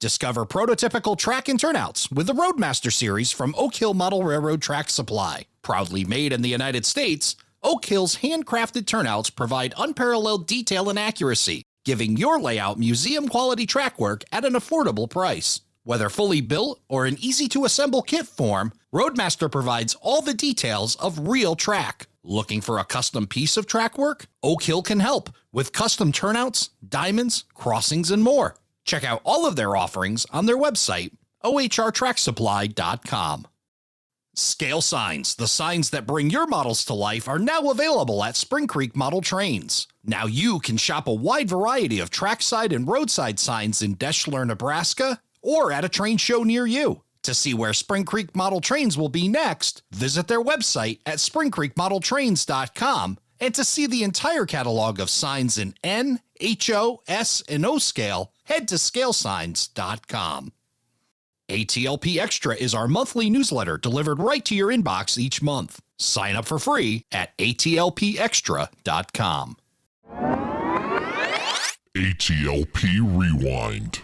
Discover prototypical track and turnouts with the Roadmaster series from Oak Hill Model Railroad Track Supply. Proudly made in the United States, Oak Hill's handcrafted turnouts provide unparalleled detail and accuracy, giving your layout museum-quality track work at an affordable price. Whether fully built or in easy-to-assemble kit form, Roadmaster provides all the details of real track. Looking for a custom piece of track work? Oak Hill can help with custom turnouts, diamonds, crossings, and more. Check out all of their offerings on their website, ohrtracksupply.com. Scale signs, the signs that bring your models to life, are now available at Spring Creek Model Trains. Now you can shop a wide variety of trackside and roadside signs in Deschler, Nebraska, or at a train show near you. To see where Spring Creek Model Trains will be next, visit their website at springcreekmodeltrains.com. And to see the entire catalog of signs in N, HO, S, and O scale, head to scalesigns.com. ATLP Extra is our monthly newsletter delivered right to your inbox each month. Sign up for free at atlpextra.com. ATLP Rewind.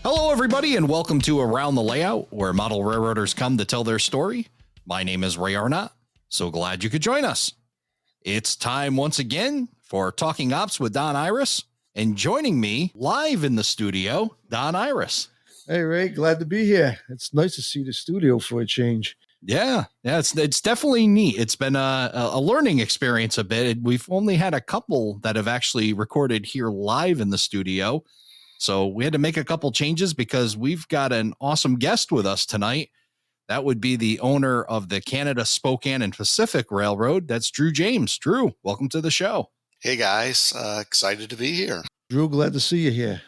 Hello, everybody, and welcome to Around the Layout, where model railroaders come to tell their story. My name is Ray Arnott. So glad you could join us. It's time once again for Talking Ops with Don Irace, and joining me live in the studio, Don Irace. Hey, Ray, glad to be here. It's nice to see the studio for a change. Yeah, it's definitely neat. It's been a learning experience a bit. We've only had a couple that have actually recorded here live in the studio. So we had to make a couple changes because we've got an awesome guest with us tonight. That would be the owner of the Canada Spokane and Pacific Railroad. That's Drew James. Drew, welcome to the show. Hey guys, excited to be here. Drew, glad to see you here.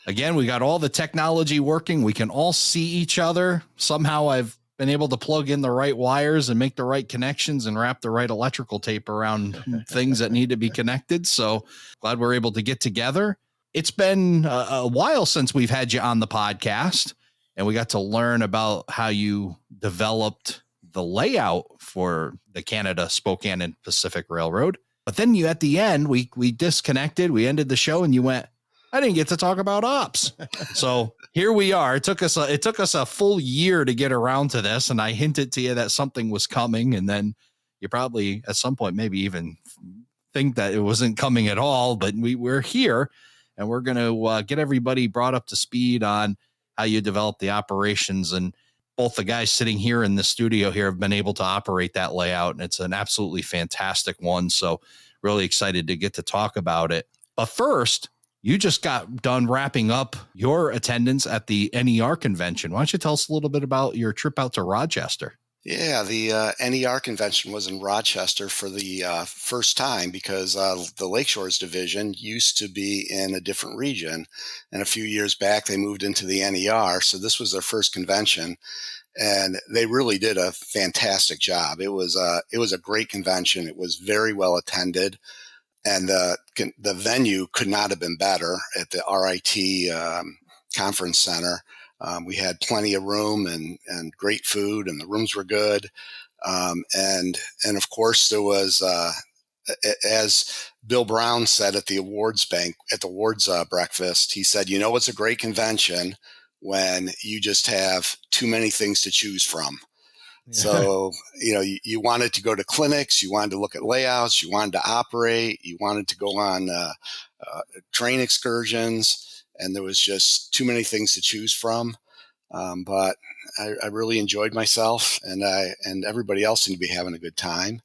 Again, we got all the technology working. We can all see each other. Somehow I've been able to plug in the right wires and make the right connections and wrap the right electrical tape around things that need to be connected. So glad we're able to get together. It's been a while since we've had you on the podcast, and we got to learn about how you developed the layout for the Canada Spokane and Pacific Railroad. But then at the end, we disconnected, we ended the show, and you went, I didn't get to talk about ops. So here we are. It took us a full year to get around to this. And I hinted to you that something was coming. And then you probably at some point, maybe even think that it wasn't coming at all, but we're here. And we're going to get everybody brought up to speed on how you develop the operations. And both the guys sitting here in the studio here have been able to operate that layout. And it's an absolutely fantastic one. So really excited to get to talk about it. But first, you just got done wrapping up your attendance at the NER convention. Why don't you tell us a little bit about your trip out to Rochester? Yeah, the NER convention was in Rochester for the first time because the Lakeshores division used to be in a different region. And a few years back, they moved into the NER. So this was their first convention. And they really did a fantastic job. It was a great convention. It was very well attended. And the venue could not have been better at the RIT Conference Center. We had plenty of room and great food, and the rooms were good. And of course, there was, as Bill Brown said at the awards breakfast, he said, you know, it's a great convention when you just have too many things to choose from. Yeah. So, you know, you wanted to go to clinics, you wanted to look at layouts, you wanted to operate, you wanted to go on train excursions. And there was just too many things to choose from. But I really enjoyed myself, and everybody else seemed to be having a good time.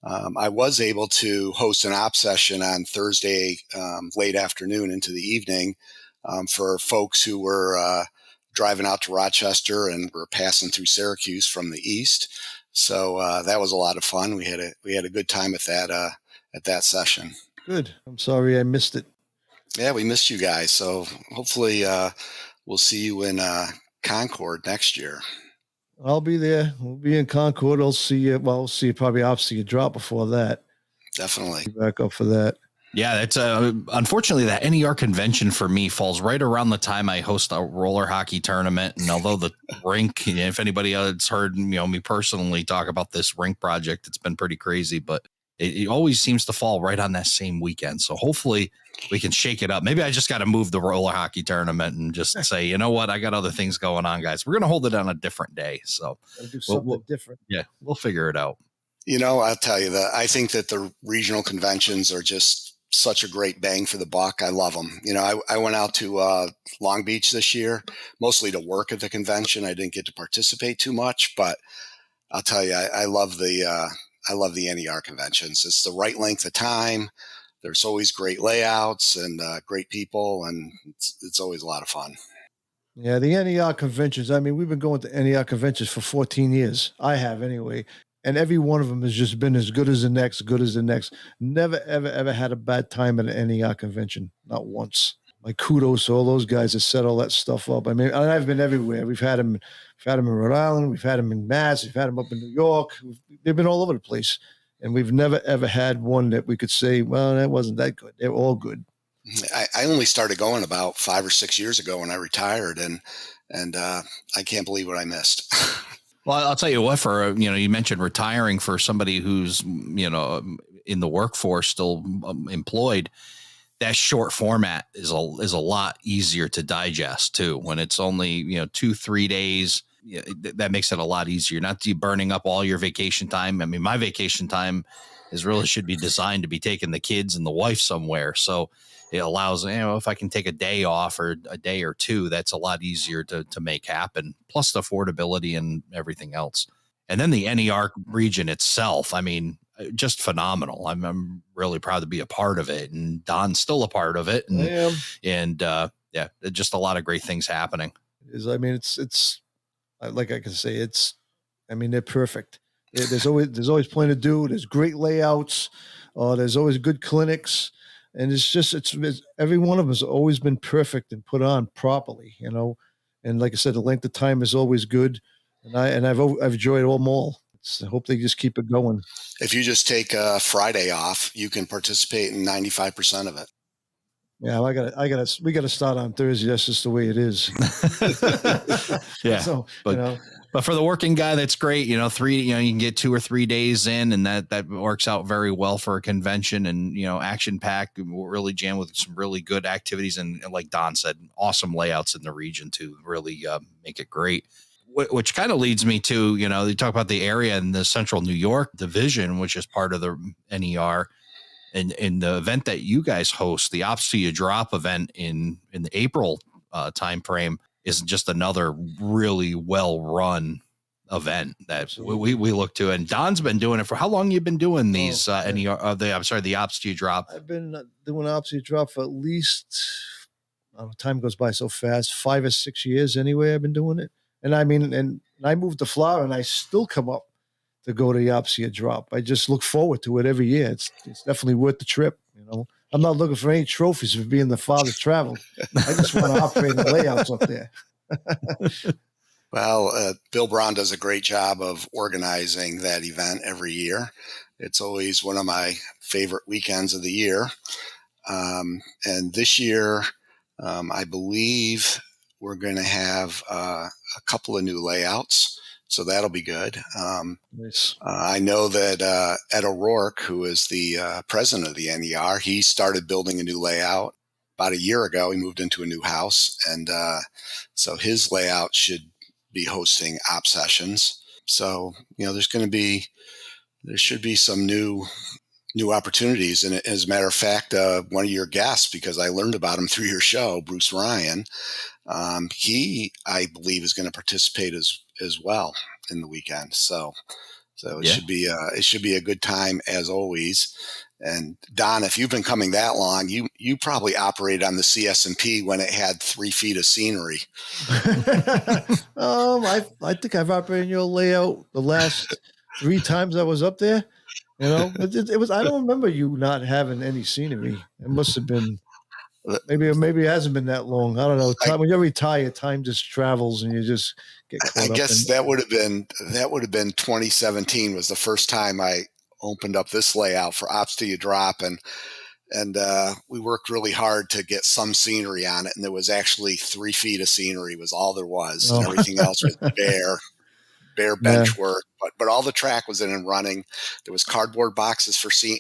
I was able to host an op session on Thursday late afternoon into the evening for folks who were driving out to Rochester and were passing through Syracuse from the east. So that was a lot of fun. We had a good time at that session. Good. I'm sorry I missed it. Yeah, we missed you guys. So hopefully we'll see you in Concord next year. I'll be there. We'll be in Concord. I'll see you. Well, we'll see you probably obviously you drop before that. Definitely. Be back up for that. Yeah, that's unfortunately that NER convention for me falls right around the time I host a roller hockey tournament. And although the rink, if anybody has heard, me personally talk about this rink project, it's been pretty crazy, but it always seems to fall right on that same weekend. So hopefully we can shake it up. Maybe I just got to move the roller hockey tournament and just say, you know what, I got other things going on, guys. We're going to hold it on a different day. So Do something different. Yeah, we'll figure it out. I'll tell you that I think that the regional conventions are just such a great bang for the buck. I love them. I went out to Long Beach this year, mostly to work at the convention. I didn't get to participate too much, but I'll tell you, I love the NER conventions. It's the right length of time. There's always great layouts and great people, and it's always a lot of fun. Yeah, the NER conventions. I mean, we've been going to NER conventions for 14 years. I have anyway. And every one of them has just been as good as the next, good as the next. Never, ever, ever had a bad time at an NER convention. Not once. My kudos to all those guys that set all that stuff up. I mean, and I've been everywhere. We've had them in Rhode Island. We've had them in Mass. We've had them up in New York. They've been all over the place. And we've never, ever had one that we could say, well, that wasn't that good. They're all good. I only started going about 5 or 6 years ago when I retired, and I can't believe what I missed. Well, I'll tell you what, for, you mentioned retiring, for somebody who's, in the workforce, still employed, that short format is a lot easier to digest too. When it's only, 2-3 days, that makes it a lot easier. Not to burning up all your vacation time. I mean, my vacation time should be designed to be taking the kids and the wife somewhere. So it allows, if I can take a day off or a day or two, that's a lot easier to make happen. Plus the affordability and everything else. And then the NER region itself, I mean, just phenomenal. I'm really proud to be a part of it, and Don's still a part of it. And just a lot of great things happening. I mean, it's like I can say, they're perfect. There's always plenty to do. There's great layouts. There's always good clinics. And it's every one of them has always been perfect and put on properly, And like I said, the length of time is always good. And I've enjoyed them all. I hope they just keep it going. If you just take a Friday off, you can participate in 95% of it. Yeah, we got to start on Thursday. That's just the way it is. Yeah. So, but for the working guy, that's great. You can get 2 or 3 days in, and that works out very well for a convention, and, action packed, really jammed with some really good activities. And like Don said, awesome layouts in the region to really make it great. Which kind of leads me to, they talk about the area in the Central New York division, which is part of the NER. And in the event that you guys host, the Ops to You Drop event in the April timeframe, is just another really well run event that we look to. And Don's been doing it for how long? You've been doing these the Ops to You Drop? I've been doing Ops to You Drop for at least, time goes by so fast, 5 or 6 years anyway. I've been doing it. And I moved to Florida, and I still come up to go to the Ops to You Drop. I just look forward to it every year. It's definitely worth the trip. I'm not looking for any trophies for being the farthest traveled. I just want to operate the layouts up there. Well, Bill Braun does a great job of organizing that event every year. It's always one of my favorite weekends of the year. And this year, I believe we're going to have a couple of new layouts, so that'll be good. Nice. I know that Ed O'Rourke, who is the president of the NER, he started building a new layout about a year ago. He moved into a new house, and so his layout should be hosting op sessions. So there should be some new opportunities. And as a matter of fact, one of your guests, because I learned about him through your show, Bruce Ryan, he, I believe, is going to participate as well in the weekend. So it should be a good time as always. And Don, if you've been coming that long, you probably operated on the CS&P when it had 3 feet of scenery. I think I've operated your layout the last 3 times I was up there. It was. I don't remember you not having any scenery. It must have been. Maybe it hasn't been that long. I don't know. When you retire, time just travels, and you just get caught up. I guess that would have been 2017 was the first time I opened up this layout for Ops to You Drop, and And we worked really hard to get some scenery on it. And there was actually 3 feet of scenery was all there was. Oh. And everything else was bare Yeah. bench work. But all the track was in and running. There was cardboard boxes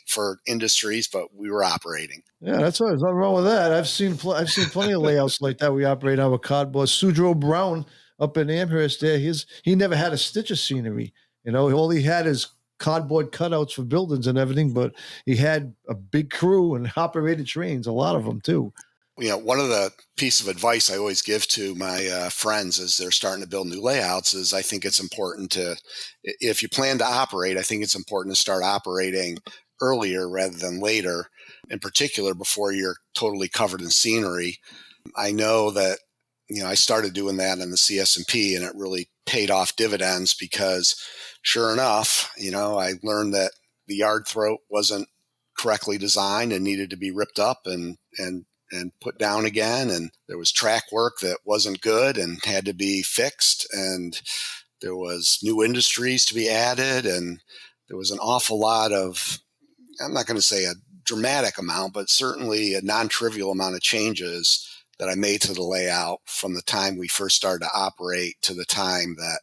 for industries, but we were operating. Yeah, that's right. There's nothing wrong with that. I've seen plenty of layouts like that. We operate on with cardboard. Sudro Brown up in Amherst, there, he never had a stitch of scenery. You know, all he had is cardboard cutouts for buildings and everything. But he had a big crew and operated trains, a lot of them too. You know, one of the pieces of advice I always give to my friends as they're starting to build new layouts is I think it's important to, if you plan to operate, I think it's important to start operating earlier rather than later, in particular before you're totally covered in scenery. I know that, you know, I started doing that in the CSMP and it really paid off dividends because sure enough, you know, I learned that the yard throat wasn't correctly designed and needed to be ripped up and put down again. And there was track work that wasn't good and had to be fixed. And there was new industries to be added. And there was an awful lot of, I'm not going to say a dramatic amount, but certainly a non-trivial amount of changes that I made to the layout from the time we first started to operate to the time that,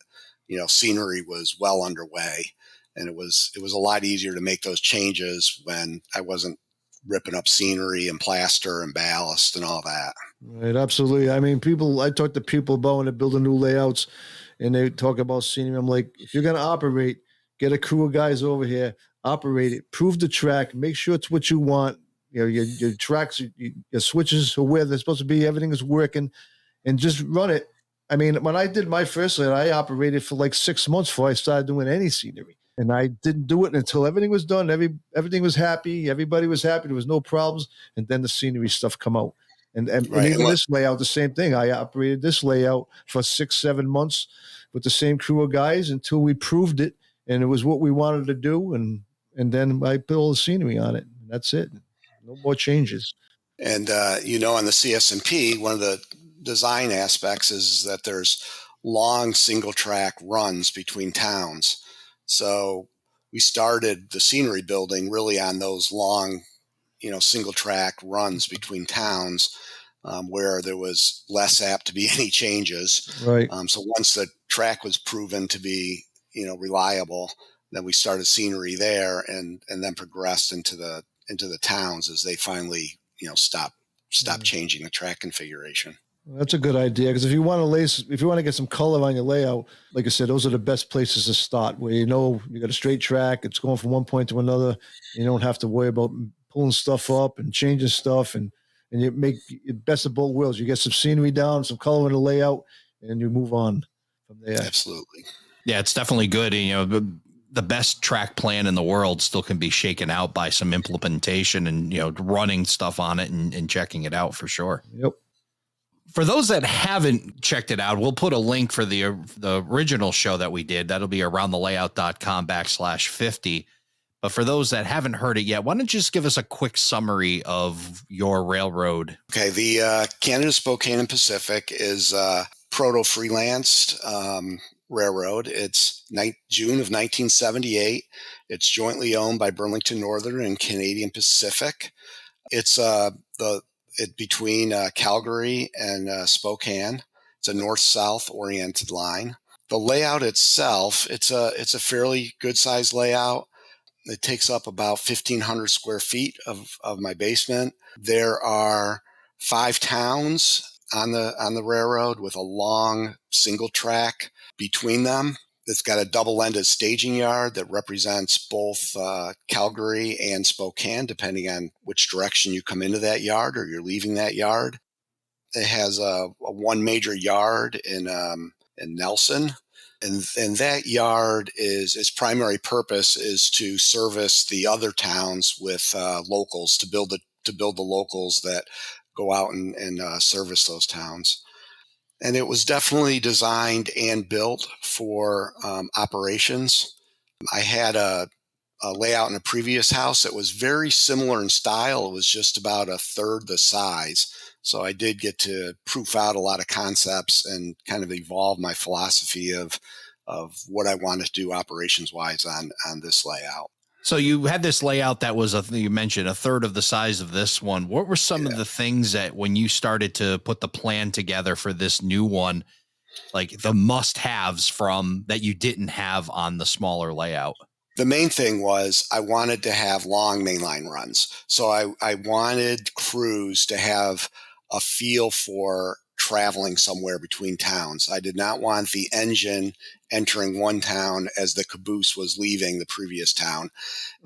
you know, scenery was well underway. And it was a lot easier to make those changes when I wasn't ripping up scenery and plaster and ballast and all that. Right, absolutely. I mean, I talk to people about when they're building new layouts and they talk about scenery. I'm like, if you're going to operate, get a crew of guys over here, operate it, prove the track, make sure it's what you want. You know, your tracks, your switches are where they're supposed to be. Everything is working and just run it. I mean, when I did my first layout, I operated for like 6 months before I started doing any scenery. And I didn't do it until everything was done. Everything was happy. Everybody was happy. There was no problems. And then the scenery stuff come out. And Right. even this layout, the same thing. I operated this layout for 6-7 months with the same crew of guys until we proved it. And it was what we wanted to do. And then I put all the scenery on it. And that's it. No more changes. And, you know, on the CSMP, one of the design aspects is that there's long single track runs between towns. So we started the scenery building really on those long, you know, single track runs between towns where there was less apt to be any changes. Right. So once the track was proven to be, you know, reliable, then we started scenery there and then progressed into the towns as they finally, you know, stop changing the track configuration. That's a good idea because if you want to get some color on your layout, like I said, those are the best places to start where you know you got a straight track, it's going from one point to another. You don't have to worry about pulling stuff up and changing stuff, and you make the best of both worlds. You get some scenery down, some color in the layout, and you move on from there. Absolutely. Yeah, it's definitely good. You know, the best track plan in the world still can be shaken out by some implementation and, you know, running stuff on it and checking it out for sure. Yep. For those that haven't checked it out, we'll put a link for the original show that we did. That'll be aroundthelayout.com/50. But for those that haven't heard it yet, why don't you just give us a quick summary of your railroad? Okay. The Canada Spokane Pacific is proto-freelanced railroad. It's June of 1978. It's jointly owned by Burlington Northern and Canadian Pacific. It's between Calgary and Spokane. It's a north-south oriented line. The layout itself, it's a fairly good-sized layout. It takes up about 1,500 square feet of my basement. There are 5 towns on the railroad with a long single track between them. It's got a double-ended staging yard that represents both Calgary and Spokane, depending on which direction you come into that yard or you're leaving that yard. It has a one major yard in Nelson, and that yard its primary purpose is to service the other towns with locals to build the locals that go out and service those towns. And it was definitely designed and built for operations. I had a layout in a previous house that was very similar in style. It was just about a third the size. So I did get to proof out a lot of concepts and kind of evolve my philosophy of what I wanted to do operations-wise on this layout. So you had this layout that was, you mentioned, a third of the size of this one. What were some of the things that when you started to put the plan together for this new one, like the must-haves from that you didn't have on the smaller layout? The main thing was I wanted to have long mainline runs. So I wanted crews to have a feel for traveling somewhere between towns. I did not want the engine entering one town as the caboose was leaving the previous town.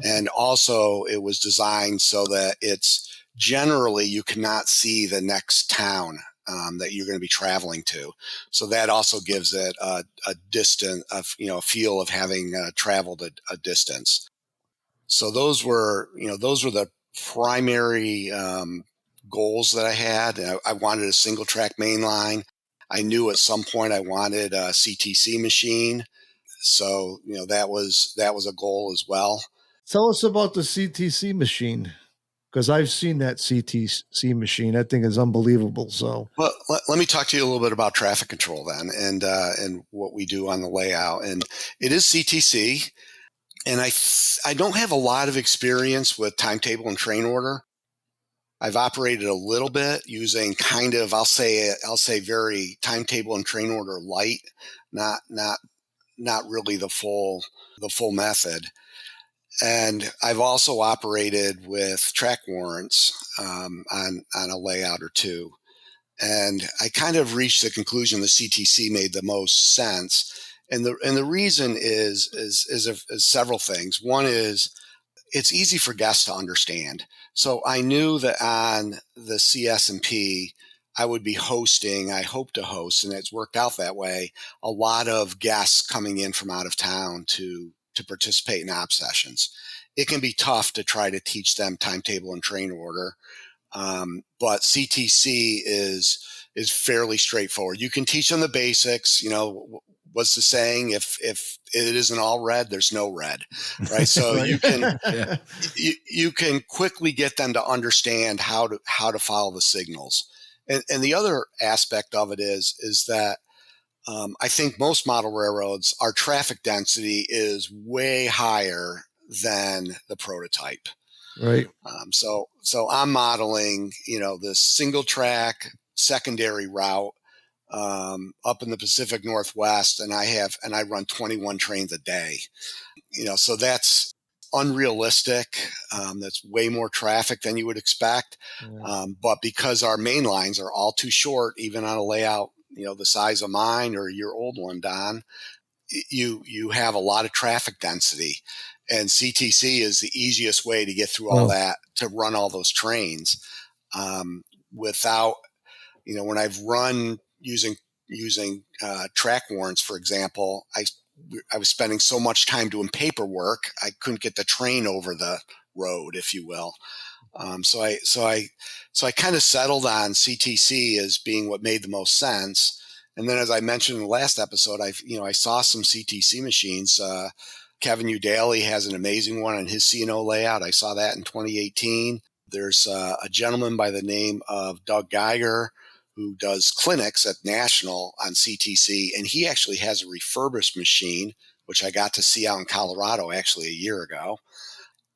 And also it was designed so that it's generally you cannot see the next town that you're going to be traveling to. So that also gives it a distance, a feel of having traveled a distance. So those were the primary goals that I had. I wanted a single track main line. I knew at some point I wanted a CTC machine. So, that was a goal as well. Tell us about the CTC machine, because I've seen that CTC machine. I think it's unbelievable. So, well, let me talk to you a little bit about traffic control then, and what we do on the layout. And it is CTC, and I don't have a lot of experience with timetable and train order. I've operated a little bit using I'll say very timetable and train order light, not really the full method. And I've also operated with track warrants on a layout or two. And I kind of reached the conclusion the CTC made the most sense. And the reason is several things. One is it's easy for guests to understand. So I knew that on the CS&P, I would be hosting, I hope to host, and it's worked out that way, a lot of guests coming in from out of town to participate in op sessions. It can be tough to try to teach them timetable and train order. But CTC is fairly straightforward. You can teach them the basics. What's the saying? If it isn't all red, there's no red, right? So you can you can quickly get them to understand how to follow the signals. And the other aspect of it is that I think most model railroads, our traffic density is way higher than the prototype. right. So I'm modeling, this single track secondary route up in the Pacific Northwest, and I run 21 trains a day. So that's unrealistic. That's way more traffic than you would expect. Yeah. But because our main lines are all too short, even on a layout, the size of mine or your old one, Don, you have a lot of traffic density. And CTC is the easiest way to get through all that, to run all those trains without, when I've run using track warrants, for example, I was spending so much time doing paperwork, I couldn't get the train over the road, if you will. So I kind of settled on CTC as being what made the most sense. And then, as I mentioned in the last episode, I saw some CTC machines. Kevin Udaly has an amazing one on his C&O layout. I saw that in 2018. There's a gentleman by the name of Doug Geiger who does clinics at National on CTC, and he actually has a refurbished machine, which I got to see out in Colorado actually a year ago.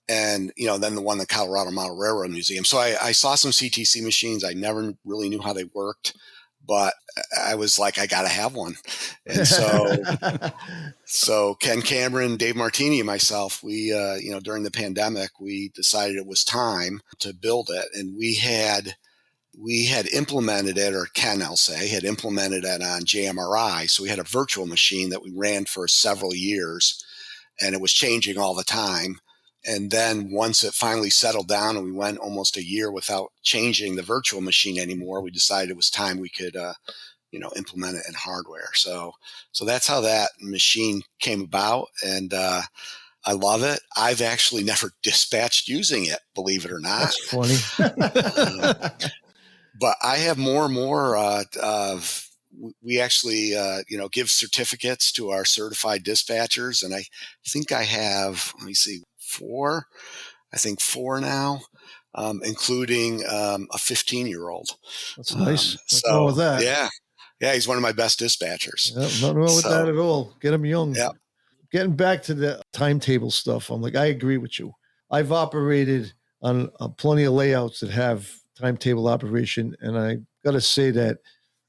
And, then the one, the Colorado Model Railroad Museum. So I saw some CTC machines. I never really knew how they worked, but I was like, I got to have one. And so Ken Cameron, Dave Martini, and myself, we, during the pandemic, we decided it was time to build it. And we had implemented it, or Ken, I'll say, had implemented it on JMRI. So we had a virtual machine that we ran for several years, and it was changing all the time. And then once it finally settled down and we went almost a year without changing the virtual machine anymore, we decided it was time we could, implement it in hardware. So that's how that machine came about. And I love it. I've actually never dispatched using it, believe it or not. That's funny. But I have more and more we actually, give certificates to our certified dispatchers. And I think I have, let me see, four now, including a 15-year-old. That's nice. So wrong with that. yeah, he's one of my best dispatchers. Yep, nothing wrong with that at all. Get him young. Yeah. getting back to the timetable stuff, I'm like, I agree with you. I've operated on plenty of layouts that have timetable operation, and I got to say that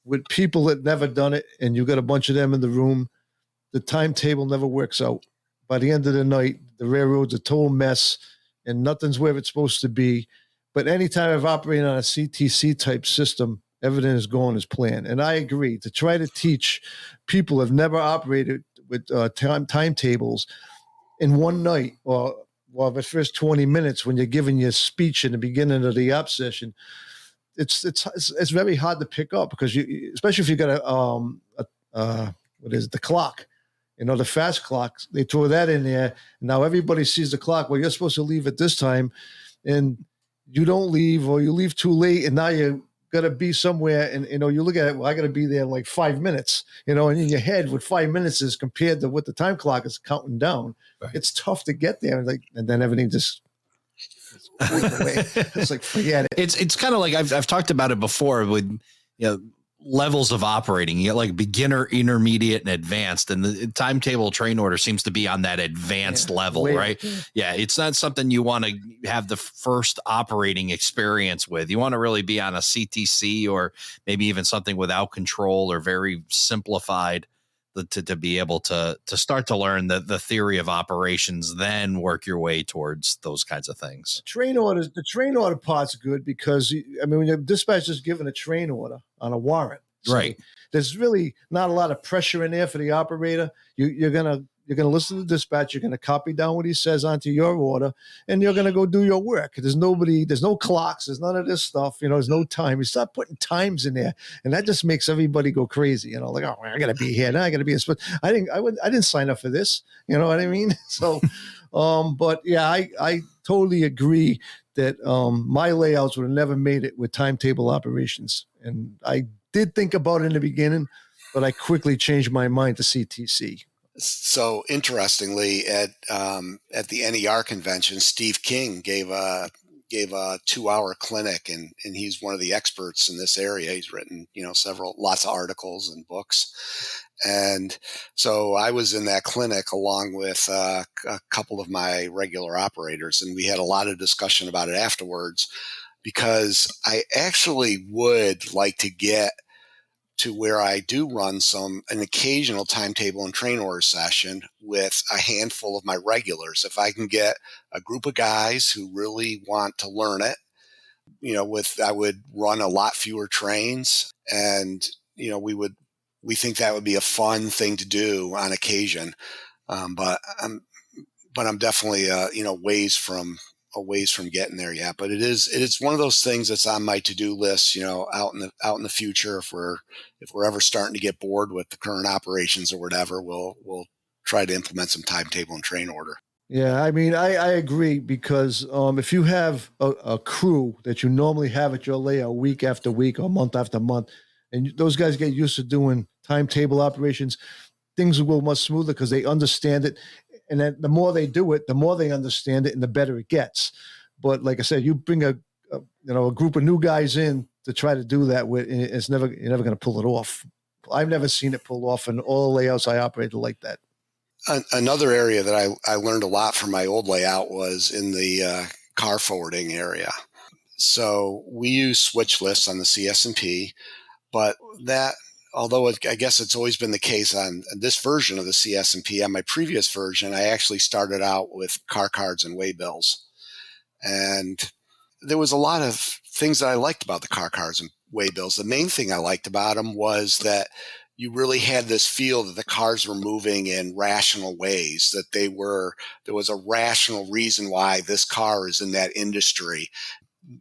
with people that never done it, and you got a bunch of them in the room, the timetable never works out. By the end of the night, the railroad's a total mess, and nothing's where it's supposed to be. But anytime I've operated on a CTC type system, everything is going as planned. And I agree, to try to teach people who have never operated with timetables in one night, or the first 20 minutes when you're giving your speech in the beginning of the op session, it's very hard to pick up, because you, especially if you got what is it, the clock, the fast clock, they throw that in there. Now everybody sees the clock. Well, you're supposed to leave at this time, and you don't leave, or you leave too late, and now you got to be somewhere, and you look at it. Well, I got to be there in like 5 minutes, and in your head, what 5 minutes is compared to what the time clock is counting down. Right. It's tough to get there, and then everything just away. It's like, forget it. It's kind of like I've talked about it before with levels of operating. You get like beginner, intermediate, and advanced, and the timetable train order seems to be on that advanced level, right? Yeah, it's not something you want to have the first operating experience with. You want to really be on a CTC, or maybe even something without control, or very simplified, to be able to start to learn the theory of operations, then work your way towards those kinds of things. The train order part's good, because when your dispatch is given a train order on a warrant, so right, there's really not a lot of pressure in there for the operator. You're gonna listen to the dispatch. You're gonna copy down what he says onto your order, and you're gonna go do your work. There's no clocks. There's none of this stuff. There's no time. You start putting times in there, and that just makes everybody go crazy. Like, oh, I gotta be here now. I gotta be. I didn't sign up for this. You know what I mean? So, but yeah, I totally agree that my layouts would have never made it with timetable operations, and I did think about it in the beginning, but I quickly changed my mind to CTC. So interestingly, at the NER convention, Steve King gave a 2-hour clinic, and he's one of the experts in this area. He's written lots of articles and books, and so I was in that clinic along with a couple of my regular operators, and we had a lot of discussion about it afterwards, because I actually would like to get to where I do run an occasional timetable and train order session with a handful of my regulars. If I can get a group of guys who really want to learn it, I would run a lot fewer trains, and we think that would be a fun thing to do on occasion. But I'm definitely ways from getting there yet. But it's one of those things that's on my to-do list, out in the future. If we're ever starting to get bored with the current operations or whatever, we'll try to implement some timetable and train order. Yeah, I agree, because if you have a crew that you normally have at your layout week after week or month after month, and those guys get used to doing timetable operations, things will go much smoother, because they understand it. And then the more they do it, the more they understand it, and the better it gets. But like I said, you bring a group of new guys in to try to do that with, you're never going to pull it off. I've never seen it pulled off in all the layouts I operated like that. Another area that I learned a lot from my old layout was in the car forwarding area. So we use switch lists on the CS&P, but although I guess it's always been the case on this version of the CS&P, on my previous version, I actually started out with car cards and waybills. And there was a lot of things that I liked about the car cards and waybills. The main thing I liked about them was that you really had this feel that the cars were moving in rational ways, that there was a rational reason why this car is in that industry.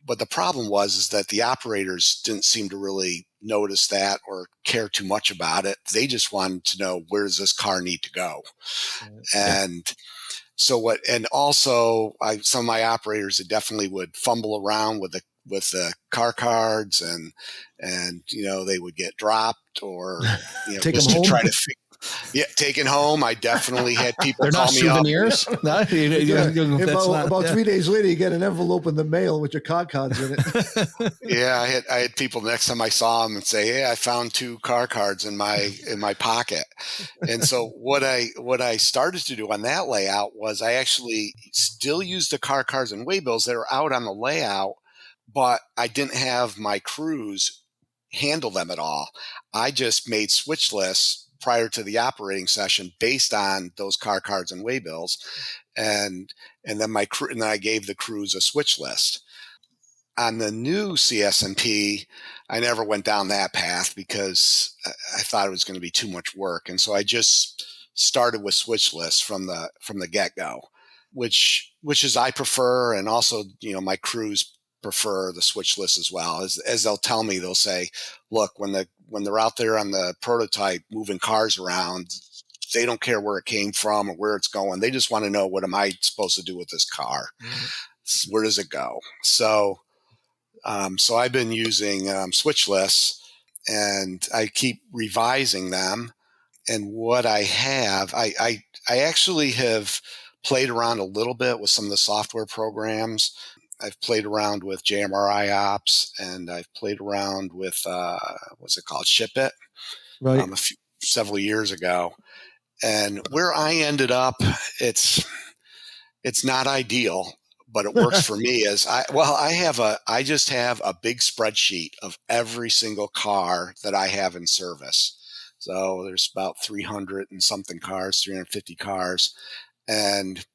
But the problem is that the operators didn't seem to really notice that or care too much about it. They just wanted to know, where does this car need to go? And so some of my operators that definitely would fumble around with the car cards, and they would get dropped, or take just them to home. Yeah, taken home. I definitely had people They're call not me up. souvenirs. No, About 3 days later, you get an envelope in the mail with your card cards in it. Yeah, I had people next time I saw them and say, "Hey, I found 2 car cards in my pocket." And so what I started to do on that layout was I actually still used the car cards and waybills that are out on the layout, but I didn't have my crews handle them at all. I just made switch lists prior to the operating session based on those car cards and waybills, and then my crew, and then I gave the crews a switch list. On the new CSNP, I never went down that path because I thought it was going to be too much work, and so I just started with switch lists from the get go, which is I prefer, and also my crews prefer the switch list as well. As they'll tell me, they'll say, "Look, when they're out there on the prototype moving cars around, they don't care where it came from or where it's going. They just want to know, what am I supposed to do with this car? Where does it go?" So I've been using switch lists, and I keep revising them. And what I have, I actually have played around a little bit with some of the software programs. I've played around with JMRI Ops, and I've played around with what's it called, Ship It, Right. Several years ago. And where I ended up, it's not ideal, but it works for me. I just have a big spreadsheet of every single car that I have in service. So there's about 300 and something cars, 350 cars. And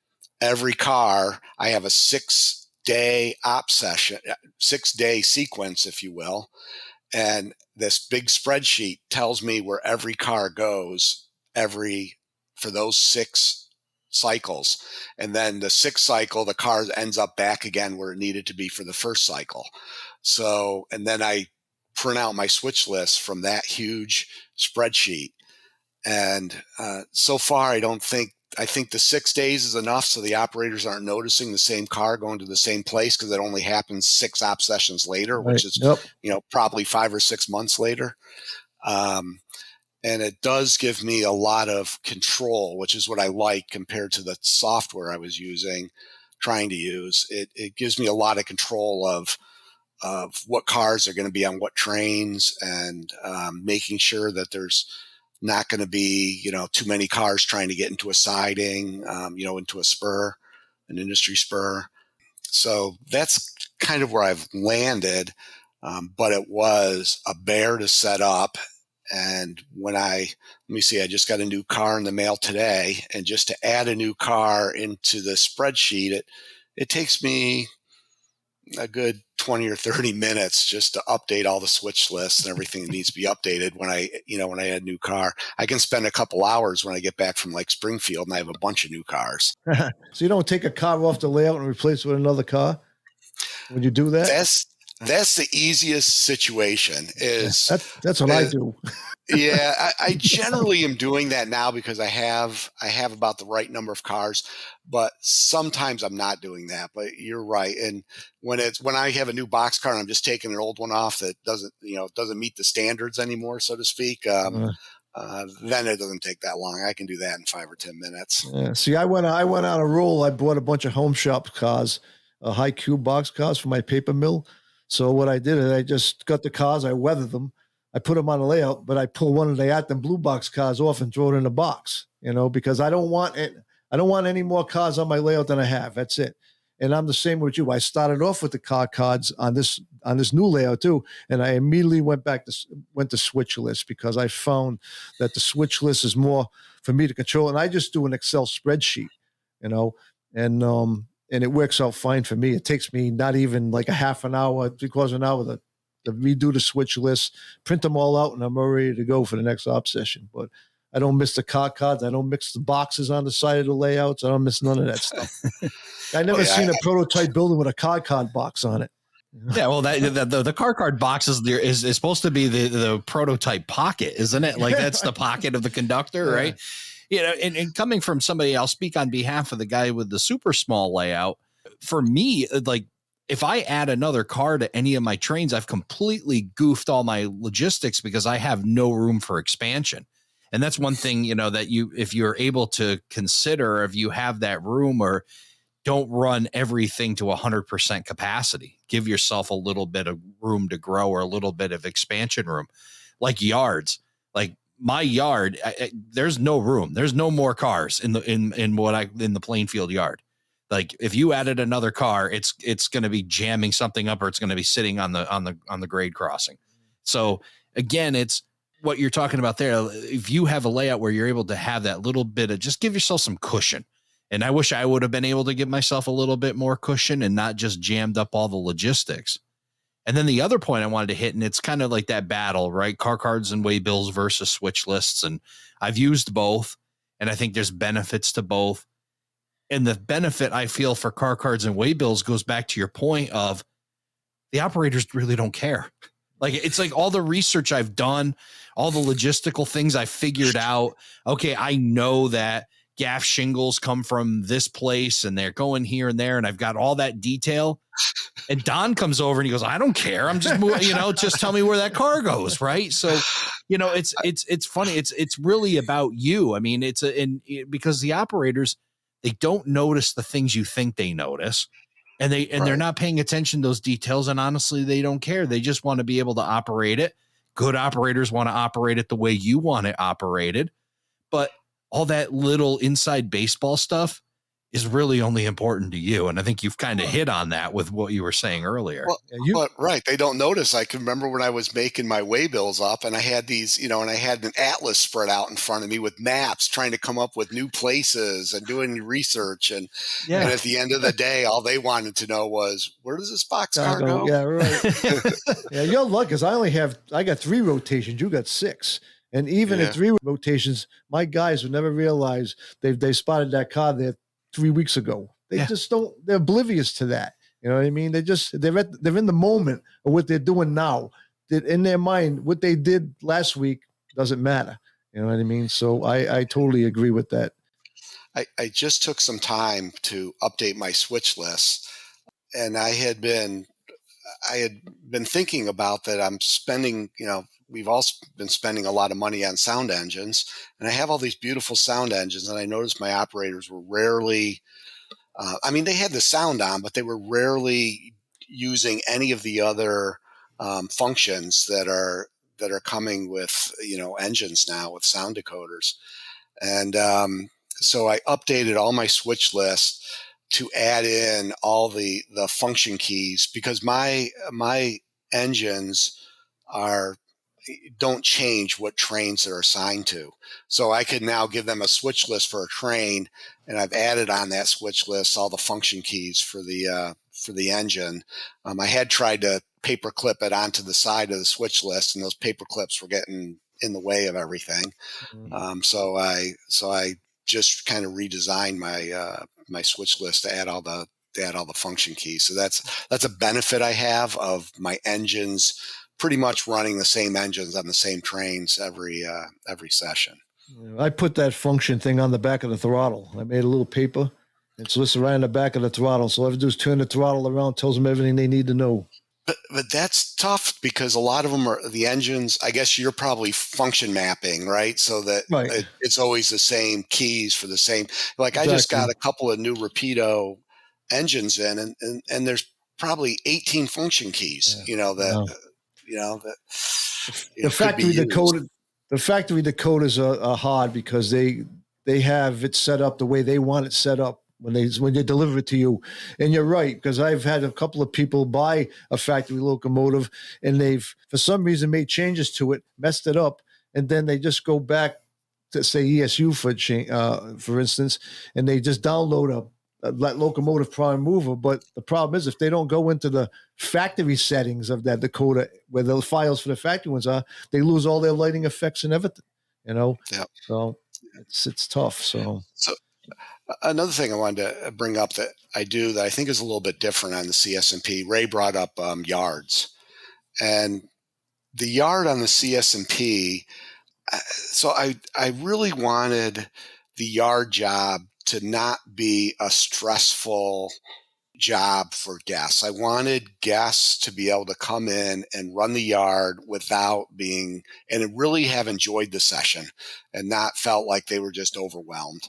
every car, I have a 6-day op session, 6-day sequence, if you will. And this big spreadsheet tells me where every car goes for those 6 cycles. And then the 6th cycle, the car ends up back again where it needed to be for the first cycle. So, and then I print out my switch list from that huge spreadsheet. And so far, I think the 6 days is enough so the operators aren't noticing the same car going to the same place, because it only happens 6 op sessions later, Right. which is, probably 5 or 6 months later. And it does give me a lot of control, which is what I like compared to the software I was trying to use. It gives me a lot of control of what cars are going to be on what trains, and making sure that there's not going to be, too many cars trying to get into a siding, into a spur, an industry spur. So that's kind of where I've landed. But it was a bear to set up. And let me see, I just got a new car in the mail today, and just to add a new car into the spreadsheet, it takes me a good 20 or 30 minutes just to update all the switch lists and everything that needs to be updated when I add a new car. I can spend a couple hours when I get back from like Springfield and I have a bunch of new cars. So you don't take a car off the layout and replace it with another car when you do that? That's the easiest situation. That's what I do. Yeah, I generally am doing that now because I have about the right number of cars, but sometimes I'm not doing that. But you're right. And when I have a new box car and I'm just taking an old one off that doesn't meet the standards anymore, so to speak, then it doesn't take that long. I can do that in 5 or 10 minutes. Yeah. See, I went on a roll. I bought a bunch of home shop cars, high cube box cars for my paper mill. So what I did is I just got the cars, I weathered them, I put them on a layout, but I pull one of the Atom blue box cars off and throw it in a box, because I don't want it. I don't want any more cars on my layout than I have. That's it. And I'm the same with you. I started off with the car cards on this new layout too, and I immediately went to switch list, because I found that the switch list is more for me to control, and I just do an Excel spreadsheet, and it works out fine for me. It takes me not even like a half an hour, 3/4 an hour to redo the switch list, print them all out, and I'm all ready to go for the next op session. But I don't miss the car cards. I don't mix the boxes on the side of the layouts. I don't miss none of that stuff. I never seen a prototype building with a car card box on it. Yeah, well, the car card box is supposed to be the prototype pocket, isn't it? Like that's the pocket of the conductor, right? And coming from somebody, I'll speak on behalf of the guy with the super small layout. For me, like if I add another car to any of my trains, I've completely goofed all my logistics because I have no room for expansion. And that's one thing, that if you're able to consider, if you have that room, or don't run everything to 100% capacity, give yourself a little bit of room to grow, or a little bit of expansion room, like yards. Like my yard, there's no room. There's no more cars in the Plainfield yard. Like if you added another car, it's going to be jamming something up, or it's going to be sitting on the grade crossing. So again, it's what you're talking about there. If you have a layout where you're able to have that little bit of, just give yourself some cushion. And I wish I would have been able to give myself a little bit more cushion and not just jammed up all the logistics. And then the other point I wanted to hit, and it's kind of like that battle, right? Car cards and waybills versus switch lists. And I've used both, and I think there's benefits to both. And the benefit I feel for car cards and waybills goes back to your point of the operators really don't care. Like, it's like all the research I've done, all the logistical things I figured out. Okay, I know that gaff shingles come from this place and they're going here and there, and I've got all that detail. And Don comes over and he goes, I don't care. I'm just moving, just tell me where that car goes. Right. So, it's funny. It's really about you. I mean, because the operators, they don't notice the things you think they notice, and they're not paying attention to those details. And honestly, they don't care. They just want to be able to operate it. Good operators want to operate it the way you want it operated. But all that little inside baseball stuff is really only important to you. And I think you've kind of hit on that with what you were saying earlier. Well, right. They don't notice. I can remember when I was making my waybills up, and I had these, and I had an atlas spread out in front of me with maps, trying to come up with new places and doing research. And at the end of the day, all they wanted to know was, where does this boxcar go? Yeah, right. Yeah, you're lucky, because I got 3 rotations. You got 6. And even at 3 rotations, my guys would never realize they spotted that car there 3 weeks ago. They just don't. They're oblivious to that. You know what I mean? They're in the moment of what they're doing now. That in their mind, what they did last week doesn't matter. You know what I mean? So I totally agree with that. I just took some time to update my switch list, and I had been thinking about that. I'm spending, we've all been spending a lot of money on sound engines, and I have all these beautiful sound engines, and I noticed my operators were rarely, they had the sound on, but they were rarely using any of the other functions that are coming with, engines now with sound decoders. And so I updated all my switch lists to add in all the function keys, because my engines don't change what trains they're assigned to. So I could now give them a switch list for a train, and I've added on that switch list all the function keys for the engine. I had tried to paper clip it onto the side of the switch list, and those paper clips were getting in the way of everything. So I just kind of redesigned my switch list to add all the function keys. So that's a benefit I have of my engines pretty much running the same engines on the same trains every session. I put that function thing on the back of the throttle. I made a little paper, and so it's right on the back of the throttle. So all I have to do is turn the throttle around, tells them everything they need to know. But that's tough, because a lot of them are the engines. I guess you're probably function mapping, right? So that it's always the same keys for the same. Like exactly. I just got a couple of new Rapido engines in, and there's probably 18 function keys. The factory decoded. The factory decoders are hard, because they have it set up the way they want it set up when they deliver it to you. And you're right, because I've had a couple of people buy a factory locomotive, and they've for some reason made changes to it, messed it up, and then they just go back to say ESU for instance, and they just download a locomotive prime mover. But the problem is, if they don't go into the factory settings of that decoder where the files for the factory ones are, they lose all their lighting effects and everything. Yeah. So it's tough. So another thing I wanted to bring up that I do that I think is a little bit different on the CSMP. Ray brought up yards, and the yard on the CSMP. So I really wanted the yard job to not be a stressful job for guests. I wanted guests to be able to come in and run the yard without being, and really have enjoyed the session and not felt like they were just overwhelmed.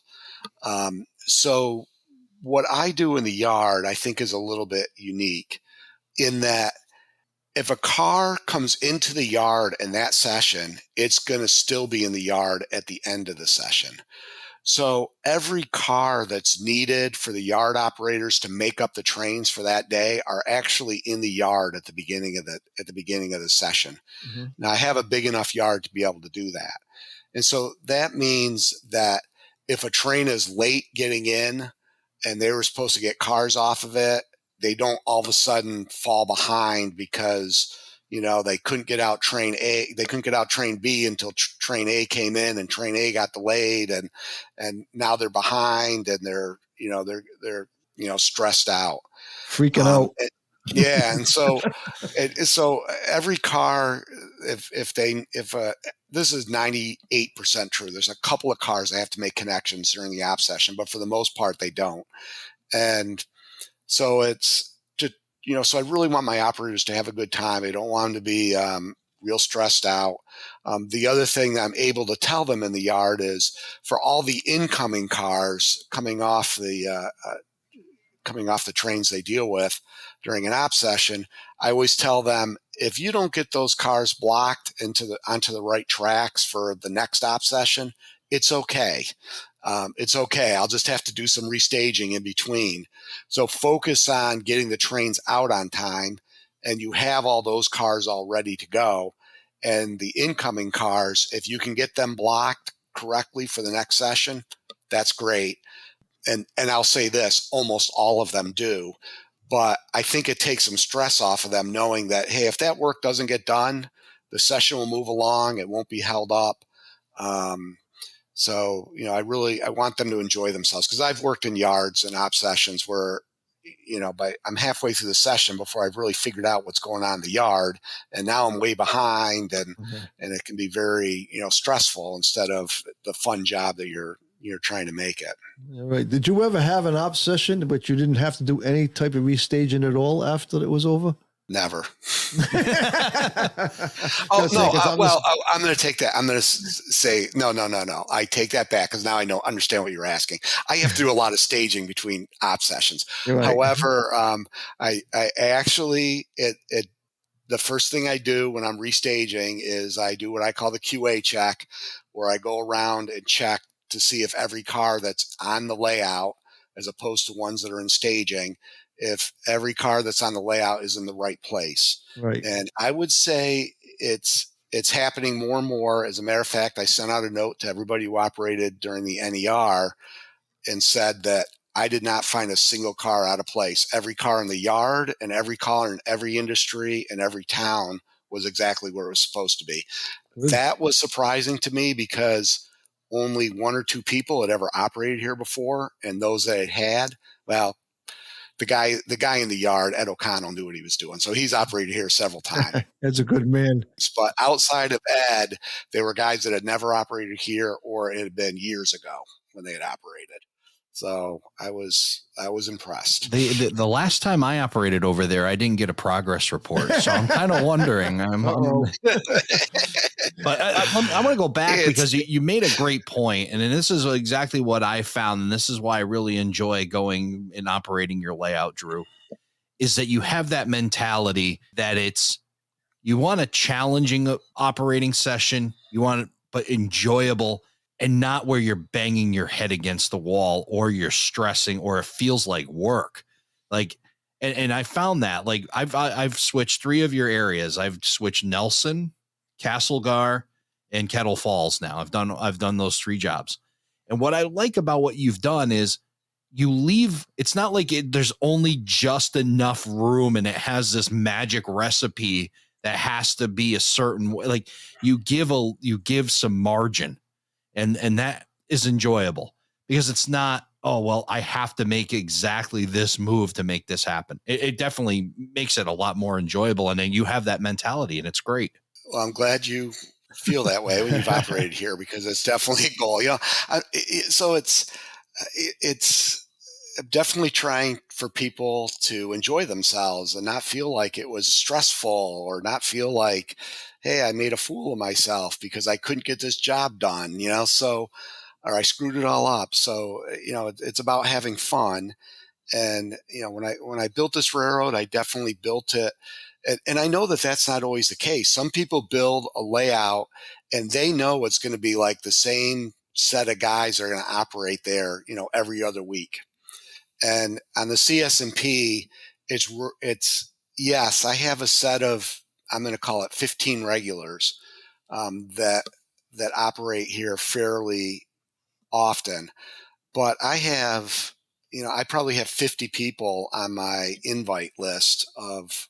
So what I do in the yard, I think, is a little bit unique in that if a car comes into the yard in that session, it's going to still be in the yard at the end of the session. So every car that's needed for the yard operators to make up the trains for that day are actually in the yard at the beginning of the session. Mm-hmm. Now I have a big enough yard to be able to do that. And so that means that if a train is late getting in and they were supposed to get cars off of it, they don't all of a sudden fall behind because, they couldn't get out train A. They couldn't get out train B until train A came in, and train A got delayed, and now they're behind, and they're stressed out, Freaking out. Yeah, and so every car, if this is 98% true. There's a couple of cars that have to make connections during the app session, but for the most part they don't. And so it's just, so I really want my operators to have a good time. I don't want them to be real stressed out. The other thing that I'm able to tell them in the yard is for all the incoming cars coming off the trains they deal with during an op session, I always tell them, if you don't get those cars blocked onto the right tracks for the next op session, it's okay. It's okay. I'll just have to do some restaging in between. So focus on getting the trains out on time, and you have all those cars all ready to go. And the incoming cars, if you can get them blocked correctly for the next session, that's great. And I'll say this, almost all of them do. But I think it takes some stress off of them knowing that, hey, if that work doesn't get done, the session will move along. It won't be held up. So, I want them to enjoy themselves, because I've worked in yards and op sessions where, I'm halfway through the session before I've really figured out what's going on in the yard. And now I'm way behind, and it can be very, stressful instead of the fun job that you're trying to make it. All right. Did you ever have an op session, but you didn't have to do any type of restaging at all after it was over? Never. Oh, no. I'm going to take that. I'm going to say, no. I take that back, because now I understand what you're asking. I have to do a lot of staging between op sessions. Right. However, I actually, the first thing I do when I'm restaging is I do what I call the QA check, where I go around and check to see if every car that's on the layout, as opposed to ones that are in staging, if every car that's on the layout is in the right place. Right. And I would say it's happening more and more. As a matter of fact, I sent out a note to everybody who operated during the NER and said that I did not find a single car out of place. Every car in the yard and every car in every industry and every town was exactly where it was supposed to be. Good. That was surprising to me, because only one or two people had ever operated here before, and those that had, well, the guy in the yard, Ed O'Connell, knew what he was doing. So he's operated here several times. That's a good man. But outside of Ed, there were guys that had never operated here, or it had been years ago when they had operated. So I was impressed. The last time I operated over there, I didn't get a progress report. So I'm kind of wondering. But I want to go back, because you made a great point, and this is exactly what I found, and this is why I really enjoy going and operating your layout, Drew, is that you have that mentality that you want a challenging operating session, but enjoyable, and not where you're banging your head against the wall, or you're stressing, or it feels like work. Like, and I found that, like, I've switched 3 of your areas. I've switched Nelson, Castlegar, and Kettle Falls. Now I've done those 3 jobs. And what I like about what you've done is you leave, it's not like there's only just enough room and it has this magic recipe that has to be a certain way. Like, you give some margin, and that is enjoyable, because it's not, oh, well, I have to make exactly this move to make this happen. It definitely makes it a lot more enjoyable. And then you have that mentality, and it's great. Well, I'm glad you feel that way when you've operated here, because it's definitely a goal. So it's definitely trying for people to enjoy themselves and not feel like it was stressful, or not feel like, hey, I made a fool of myself because I couldn't get this job done, so, or I screwed it all up. So, it's about having fun. And, when I built this railroad, I definitely built it. And I know that that's not always the case. Some people build a layout and they know it's going to be like the same set of guys are going to operate there, every other week. And on the CS&P, it's yes, I have a set of, I'm going to call it 15 regulars that operate here fairly often. But I probably have 50 people on my invite list of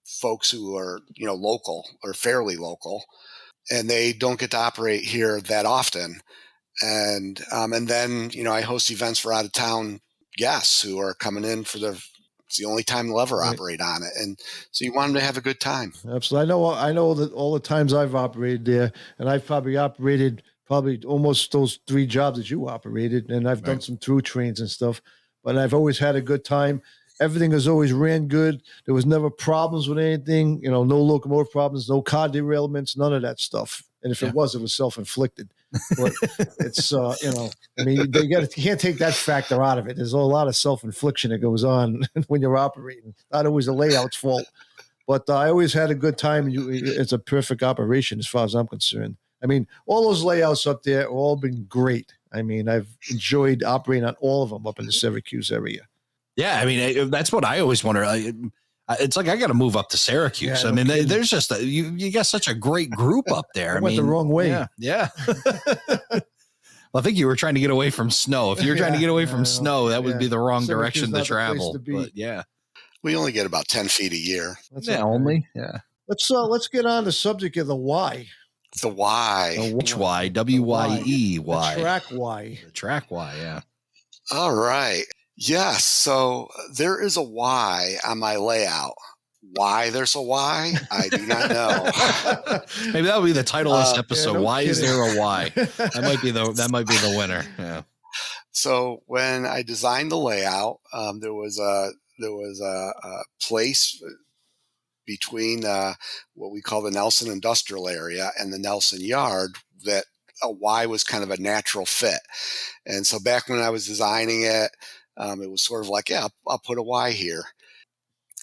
folks who are, local or fairly local, and they don't get to operate here that often. And then, I host events for out of town guests who are coming in it's the only time they'll ever Right. operate on it. And so you want them to have a good time. Absolutely. I know that all the times I've operated there, and I've probably operated almost those 3 jobs that you operated, and I've done some through trains and stuff, but I've always had a good time. Everything has always ran good. There was never problems with anything, no locomotive problems, no car derailments, none of that stuff. And if it was self-inflicted. But it's, you can't take that factor out of it. There's a lot of self-infliction that goes on when you're operating. Not always the layout's fault. But I always had a good time. It's a perfect operation as far as I'm concerned. All those layouts up there have all been great. I've enjoyed operating on all of them up in the Syracuse area. Yeah, that's what I always wonder. It's like I got to move up to Syracuse. Yeah, There's just you got such a great group up there. I went the wrong way. Yeah. Well, I think you were trying to get away from snow. If you're trying to get away from snow, that would be the wrong Syracuse direction to travel. But yeah, We only get about 10 feet a year. That's only. Yeah. Let's get on the subject of the why. The why. HY, WYE-Y. The track why. The track Y, yeah. All right. Yes. So there is a why on my layout. Why there's a why, I do not know. Maybe that would be the title of this episode. Why is there a why? That might be the winner. Yeah. So when I designed the layout, there was a place between what we call the Nelson Industrial Area and the Nelson Yard that a Y was kind of a natural fit. And so back when I was designing it, it was sort of like, yeah, I'll put a Y here.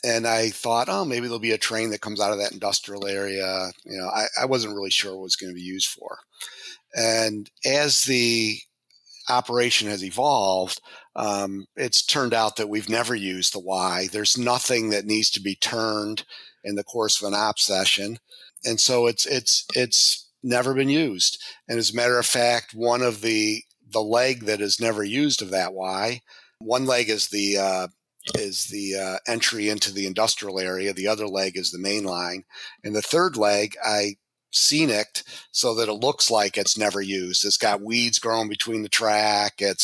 And I thought, oh, maybe there'll be a train that comes out of that industrial area. I wasn't really sure what it was going to be used for. And as the operation has evolved, it's turned out that we've never used the Y. There's nothing that needs to be turned in the course of an op session. And so it's never been used. And as a matter of fact, one of the leg that is never used of that Y, one leg is the entry into the industrial area. The other leg is the main line. And the third leg, I scenicked so that it looks like it's never used. It's got weeds growing between the track. I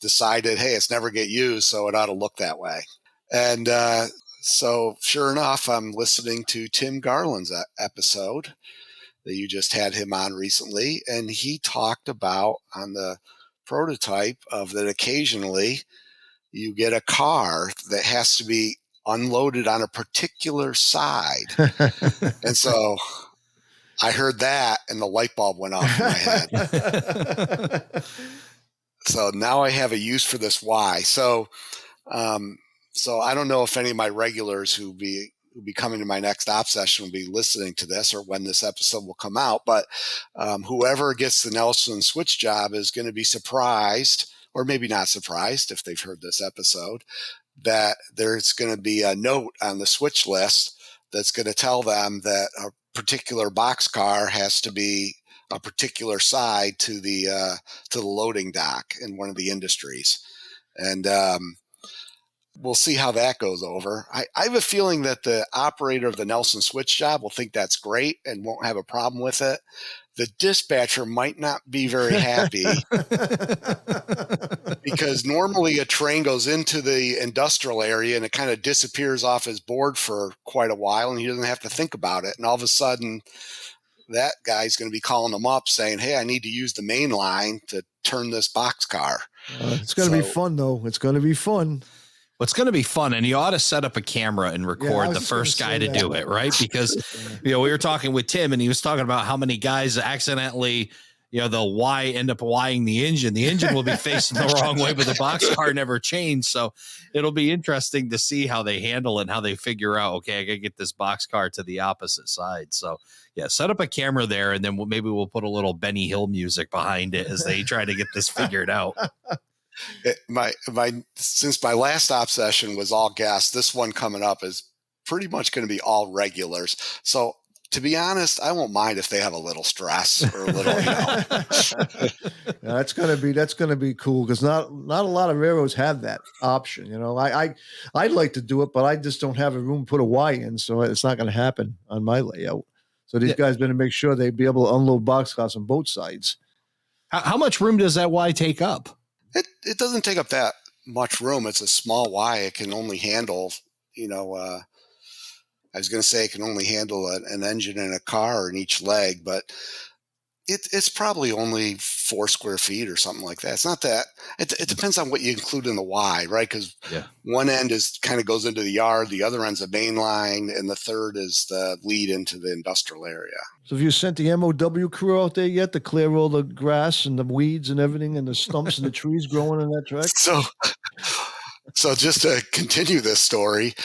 decided, hey, it's never get used, so it ought to look that way. And so sure enough, I'm listening to Tim Garland's episode that you just had him on recently. And he talked about on the prototype of that occasionally you get a car that has to be unloaded on a particular side. And so I heard that and the light bulb went off in my head. So now I have a use for this Y. So I don't know if any of my regulars who be coming to my next op session will be listening to this or when this episode will come out. But whoever gets the Nelson switch job is going to be surprised, or maybe not surprised if they've heard this episode, that there's going to be a note on the switch list that's going to tell them that a particular boxcar has to be a particular side to the loading dock in one of the industries. And we'll see how that goes over. I have a feeling that the operator of the Nelson switch job will think that's great and won't have a problem with it. The dispatcher might not be very happy because normally a train goes into the industrial area and it kind of disappears off his board for quite a while and he doesn't have to think about it. And all of a sudden, that guy's going to be calling them up saying, hey, I need to use the main line to turn this boxcar. It's going to be fun, though. It's going to be fun. Well, it's going to be fun, and you ought to set up a camera and record the just first gonna guy say to that. do it, right? Because, we were talking with Tim, and he was talking about how many guys accidentally, they'll end up Ying the engine. The engine will be facing the wrong way, but the boxcar never changed. So it'll be interesting to see how they handle it and how they figure out, okay, I got to get this boxcar to the opposite side. So, yeah, set up a camera there, and then maybe we'll put a little Benny Hill music behind it as they try to get this figured out. Since my last op session was all guests, this one coming up is pretty much going to be all regulars. So to be honest, I won't mind if they have a little stress or a little, That's gonna be cool, because not a lot of railroads have that option. I'd like to do it, but I just don't have a room to put a Y in, so it's not going to happen on my layout. So these guys better make sure they be able to unload boxcars on both sides. How much room does that Y take up? It doesn't take up that much room. It's a small Y. It can only handle, I was going to say it can only handle an engine and a car in each leg, but it's probably only 4 square feet or something like that. It's not that. It depends on what you include in the Y, right? Because one end kind of goes into the yard, the other end's a main line, and the third is the lead into the industrial area. So have you sent the MOW crew out there yet to clear all the grass and the weeds and everything and the stumps and the trees growing in that track? So just to continue this story,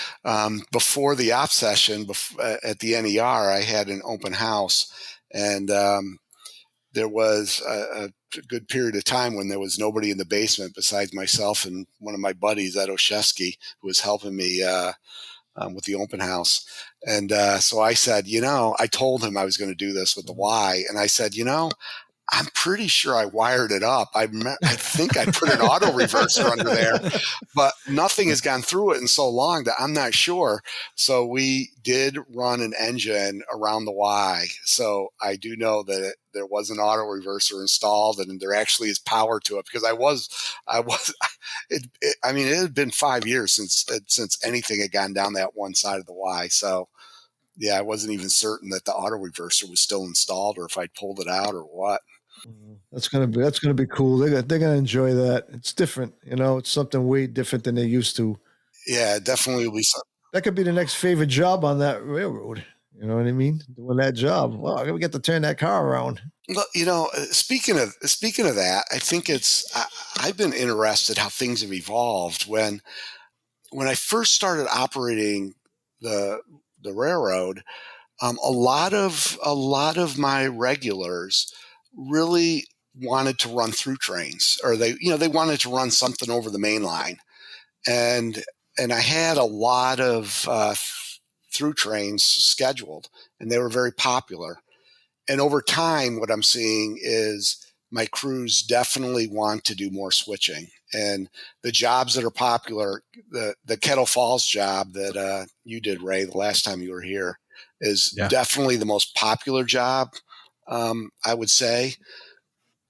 before the op session at the NER, I had an open house, and there was a good period of time when there was nobody in the basement besides myself and one of my buddies, Ed Oshesky, who was helping me with the open house. And so I said, I told him I was going to do this with the Y, and I said, I'm pretty sure I wired it up. I think I put an auto reverser under there, but nothing has gone through it in so long that I'm not sure. So we did run an engine around the Y. So I do know that there was an auto reverser installed, and there actually is power to it, because it had been 5 years since anything had gone down that one side of the Y. So yeah, I wasn't even certain that the auto reverser was still installed or if I'd pulled it out or what. That's gonna be cool. They're gonna enjoy that. It's different, It's something way different than they're used to. Yeah, it definitely will be something. That could be the next favorite job on that railroad. You know what I mean? Doing that job. Well, I'm gonna get to turn that car around. Well, speaking of that, I think I've been interested how things have evolved. When I first started operating the railroad, a lot of my regulars really wanted to run through trains, or they wanted to run something over the main line, and I had a lot of through trains scheduled, and they were very popular. And over time, what I'm seeing is my crews definitely want to do more switching, and the jobs that are popular, the Kettle Falls job that you did, Ray, the last time you were here, is definitely the most popular job, I would say.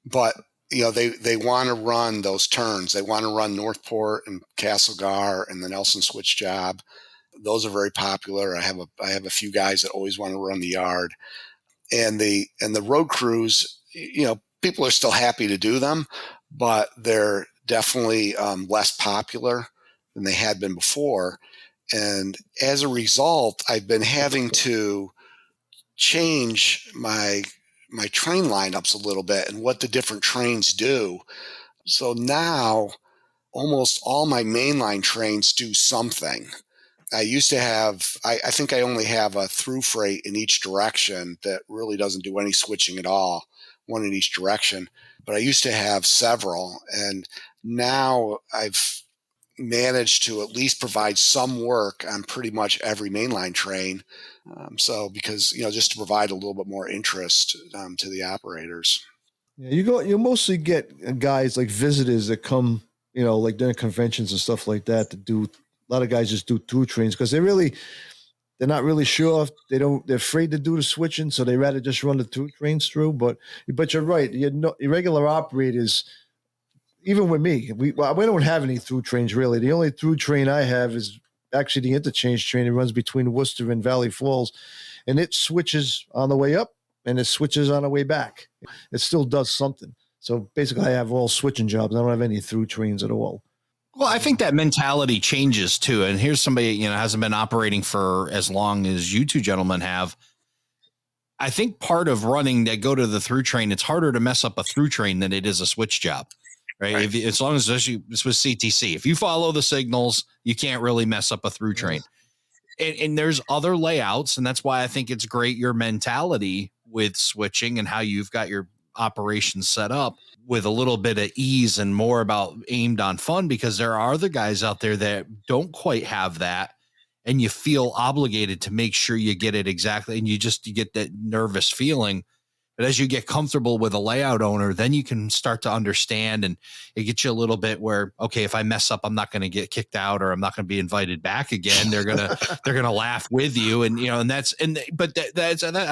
But they want to run those turns. They want to run Northport and Castlegar and the Nelson Switch job. Those are very popular. I have a few guys that always want to run the yard, and the road crews. People are still happy to do them, but they're definitely less popular than they had been before. And as a result, I've been having to change my train lineups a little bit and what the different trains do. So now almost all my mainline trains do something. I used to have, I think I only have a through freight in each direction that really doesn't do any switching at all, one in each direction. But I used to have several, and now I've managed to at least provide some work on pretty much every mainline train. Because just to provide a little bit more interest to the operators. Yeah, you mostly get guys like visitors that come, like during conventions and stuff like that, to do. A lot of guys just do through trains because they're not really sure. They're afraid to do the switching, so they rather just run the through trains through. But you're right. Irregular operators, even with me, we don't have any through trains really. The only through train I have is actually the interchange train. It runs between Worcester and Valley Falls, and it switches on the way up and it switches on the way back. It still does something. So basically, I have all switching jobs. I don't have any through trains at all. Well, I think that mentality changes too. And here's somebody, hasn't been operating for as long as you two gentlemen have. I think part of running that go to the through train, it's harder to mess up a through train than it is a switch job, right? As long as it's with CTC, if you follow the signals, you can't really mess up a through train. And there's other layouts. And that's why I think it's great, your mentality with switching and how you've got your operations set up with a little bit of ease and more about aimed on fun, because there are other guys out there that don't quite have that. And you feel obligated to make sure you get it exactly. And you get that nervous feeling. But as you get comfortable with a layout owner, then you can start to understand, and it gets you a little bit where, okay, if I mess up, I'm not going to get kicked out, or I'm not going to be invited back again. They're going to laugh with you. And, I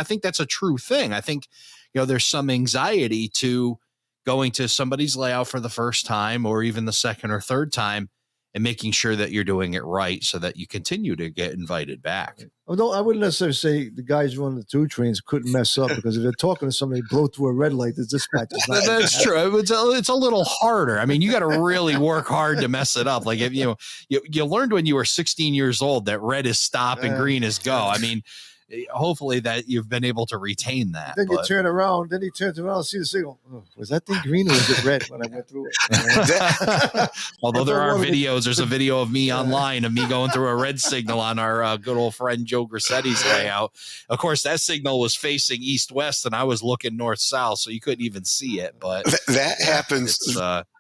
think that's a true thing. I think, there's some anxiety to going to somebody's layout for the first time, or even the second or third time, and making sure that you're doing it right so that you continue to get invited back. Although I wouldn't necessarily say the guys running the two trains couldn't mess up, because if they're talking to somebody, blow through a red light, the dispatch is not. That's true. It's a little harder. I mean, you got to really work hard to mess it up. Like if you learned when you were 16 years old that red is stop and green is go. I mean, hopefully that you've been able to retain that. Then you turn around, then he turns around and see the signal. Oh, was that thing green or was it red when I went through it? Although there are videos, there's a video of me online of me going through a red signal on our good old friend Joe Grissetti's layout. Of course, that signal was facing east-west and I was looking north-south, so you couldn't even see it. But that happens.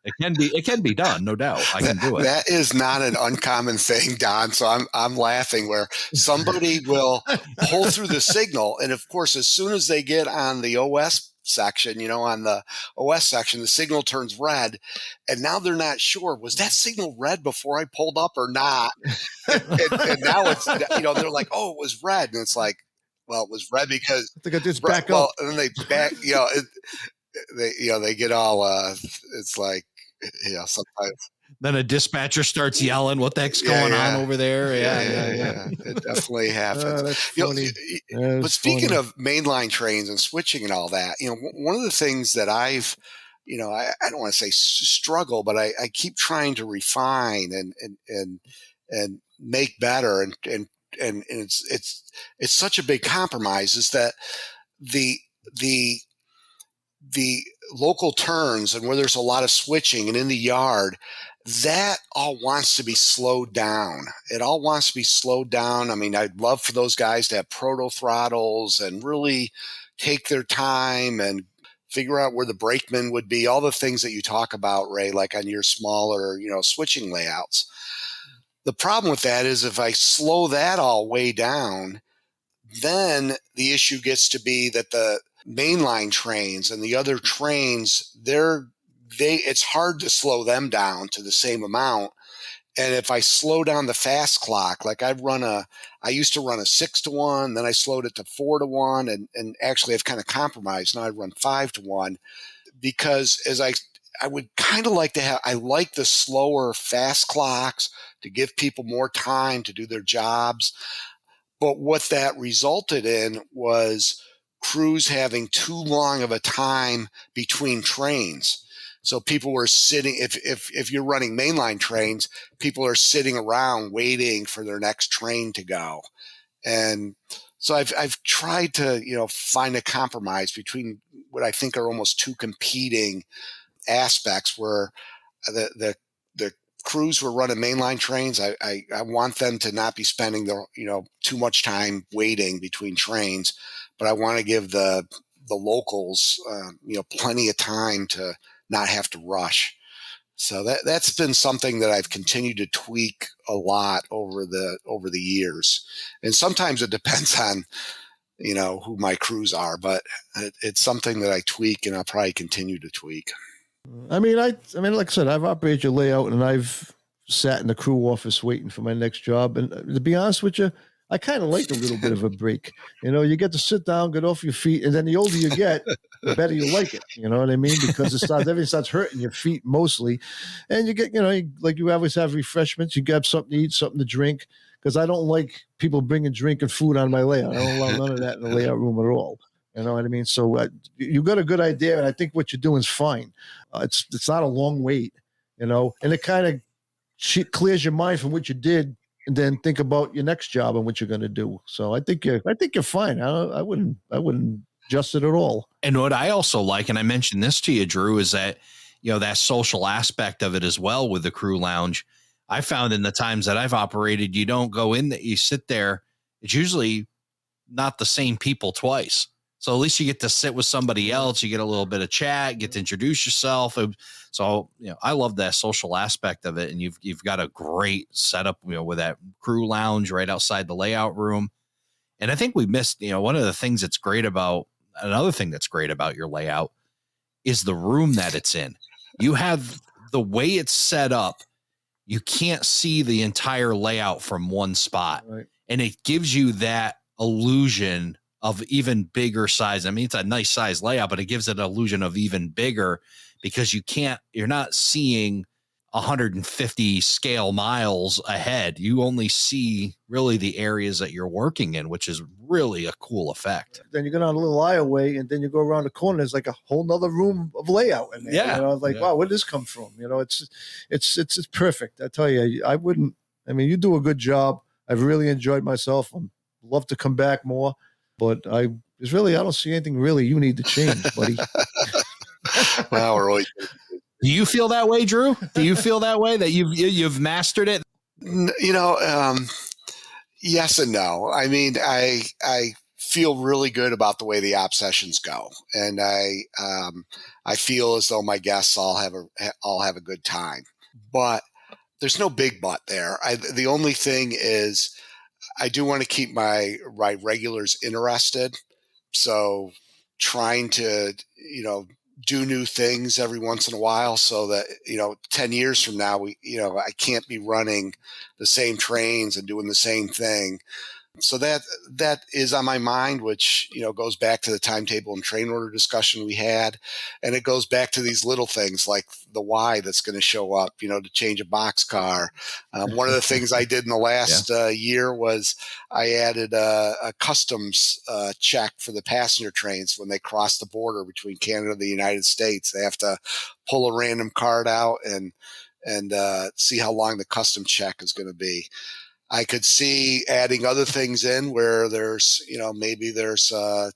It can be done, no doubt. I can do it. That is not an uncommon thing, Don. So I'm laughing where somebody will pull through the signal, and of course, as soon as they get on the OS section, on the OS section, the signal turns red, and now they're not sure, was that signal red before I pulled up or not? And now it's they're like, oh, it was red, and it's like, well, it was red because I think I just back up, and then they back, they get all it's like. Sometimes. Then a dispatcher starts yelling, "What the heck's going on over there?" Yeah. It definitely happens. That's funny. But speaking of mainline trains and switching and all that, one of the things that I've, I don't want to say struggle, but I keep trying to refine and make better, and it's such a big compromise, is that the local turns and where there's a lot of switching and in the yard, that all wants to be slowed down. It all wants to be slowed down. I mean, I'd love for those guys to have proto throttles and really take their time and figure out where the brakeman would be, all the things that you talk about, Ray, like on your smaller, switching layouts. The problem with that is if I slow that all way down, then the issue gets to be that the mainline trains and the other trains, it's hard to slow them down to the same amount. And if I slow down the fast clock, like I used to run a 6-to-1, then I slowed it to 4-to-1, and actually I've kind of compromised. Now I run 5-to-1, because as I would kind of like to have, I like the slower fast clocks to give people more time to do their jobs. But what that resulted in was crews having too long of a time between trains. So people were sitting, if you're running mainline trains, people are sitting around waiting for their next train to go. And so I've tried to, find a compromise between what I think are almost two competing aspects, where the crews who are running mainline trains, I want them to not be spending too much time waiting between trains, but I want to give the locals, plenty of time to not have to rush. So that's been something that I've continued to tweak a lot over the years. And sometimes it depends on, who my crews are, but it's something that I tweak, and I'll probably continue to tweak. I mean, like I said, I've operated your layout, and I've sat in the crew office waiting for my next job. And to be honest with you, I kind of like a little bit of a break. You get to sit down, get off your feet, and then the older you get, the better you like it. You know what I mean? Because everything starts hurting your feet mostly, and you get, you always have refreshments. You grab something to eat, something to drink. Because I don't like people bringing drink and food on my layout. I don't allow none of that in the layout room at all. You know what I mean? So you got a good idea, and I think what you're doing is fine. It's not a long wait, and it kind of clears your mind from what you did, and then think about your next job and what you're going to do. So I think you're fine. I wouldn't adjust it at all. And what I also like, and I mentioned this to you, Drew, is that, that social aspect of it as well with the crew lounge. I found in the times that I've operated, you don't go in, that you sit there. It's usually not the same people twice. So at least you get to sit with somebody else. You get a little bit of chat, get to introduce yourself. So, I love that social aspect of it. And you've got a great setup, with that crew lounge right outside the layout room. And I think we missed, one of the things that's great about, another thing that's great about your layout is the room that it's in. You have the way it's set up. You can't see the entire layout from one spot. Right. And it gives you that illusion of even bigger size. I mean, it's a nice size layout, but it gives it an illusion of even bigger because you're not seeing 150 scale miles ahead. You only see really the areas that you're working in, which is really a cool effect. Then you go down a little aisleway, and then you go around the corner. There's like a whole nother room of layout in there. Yeah. Wow, where did this come from? It's perfect. I tell you, you do a good job. I've really enjoyed myself. I'd love to come back more, but I don't see anything really you need to change, buddy. Well, we're always. Do you feel that way, Drew? Do you feel that way, that you've mastered it? Yes and no. I mean, I feel really good about the way the op sessions go, and I feel as though my guests all have a good time. But there's no big but there. The only thing is, I do want to keep my regulars interested. So trying to, do new things every once in a while so that, 10 years from now, I can't be running the same trains and doing the same thing. So that is on my mind, which, goes back to the timetable and train order discussion we had. And it goes back to these little things like the Y that's going to show up, to change a boxcar. One of the things I did in the last year was I added a customs check for the passenger trains when they cross the border between Canada and the United States. They have to pull a random card out and see how long the custom check is going to be. I could see adding other things in where there's, maybe there's, I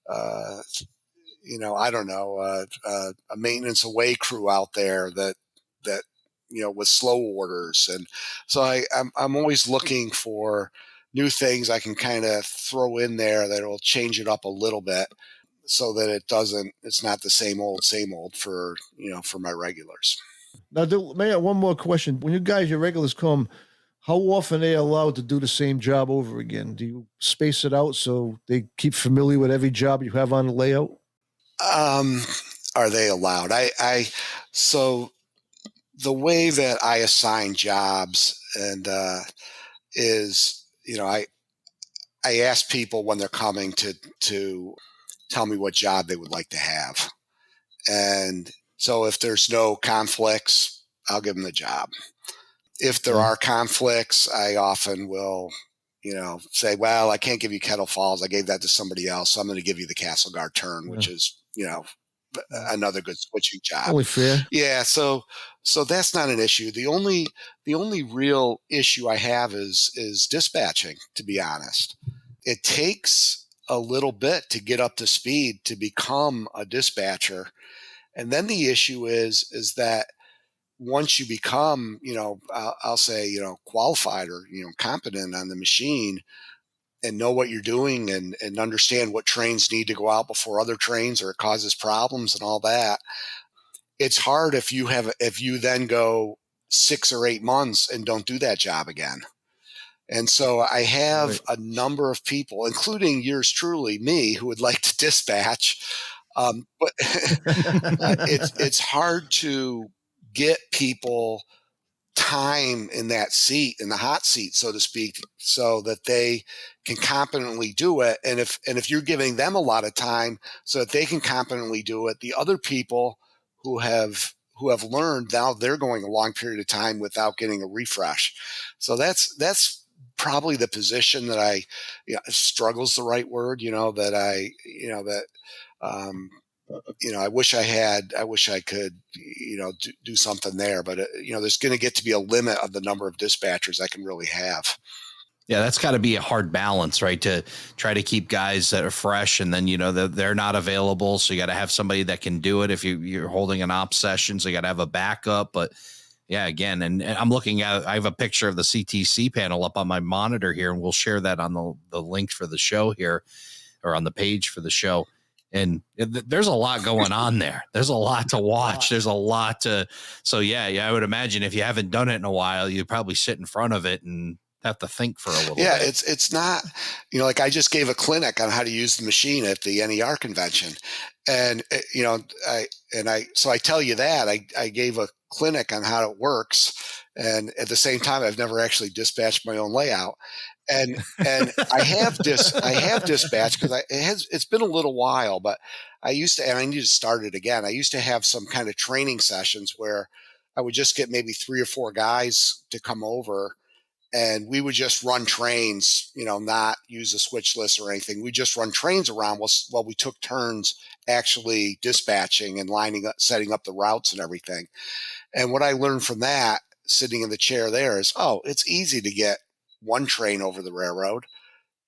don't know, a maintenance away crew out there that, with slow orders. And so I'm always looking for new things I can kind of throw in there that will change it up a little bit so that it's not the same old for, for my regulars. Now, may I have one more question? When your regulars come, how often are they allowed to do the same job over again? Do you space it out so they keep familiar with every job you have on the layout? Are they allowed? So the way that I assign jobs and is, I ask people when they're coming to tell me what job they would like to have. And so if there's no conflicts, I'll give them the job. If there are conflicts, I often will, say, well, I can't give you Kettle Falls. I gave that to somebody else. So I'm going to give you the Castle Guard turn, which is, another good switching job. Only fair. Yeah. So that's not an issue. The only real issue I have is dispatching, to be honest. It takes a little bit to get up to speed to become a dispatcher. And then the issue is that once you become, I'll say, qualified or, competent on the machine and know what you're doing and understand what trains need to go out before other trains or it causes problems and all that, it's hard if you then go 6 or 8 months and don't do that job again. And so I have a number of people, including yours truly, me, who would like to dispatch. But it's hard to get people time in that seat, in the hot seat, so to speak, so that they can competently do it. And if you're giving them a lot of time so that they can competently do it, the other people who have learned, now they're going a long period of time without getting a refresh. So that's probably the position that struggles the right word, I wish I could, do something there, but there's going to get to be a limit of the number of dispatchers I can really have. Yeah, that's got to be a hard balance, right? To try to keep guys that are fresh, and then they're not available, so you got to have somebody that can do it. If you're holding an ops session, so you got to have a backup. But yeah, again, and I'm looking at, I have a picture of the CTC panel up on my monitor here, and we'll share that on the link for the show here, or on the page for the show. And there's a lot going on there. There's a lot to watch. There's a lot to. So yeah, I would imagine if you haven't done it in a while, you probably sit in front of it and have to think for a little bit. Yeah, it's not, like I just gave a clinic on how to use the machine at the NER convention. And, so I tell you that I gave a clinic on how it works. And at the same time, I've never actually dispatched my own layout. And I have dispatched because it's been a little while, but I used to, and I need to start it again. I used to have some kind of training sessions where I would just get maybe 3 or 4 guys to come over, and we would just run trains, not use a switch list or anything. We just run trains around while we took turns actually dispatching and lining up, setting up the routes and everything. And what I learned from that, sitting in the chair there, is, it's easy to get 1 train over the railroad.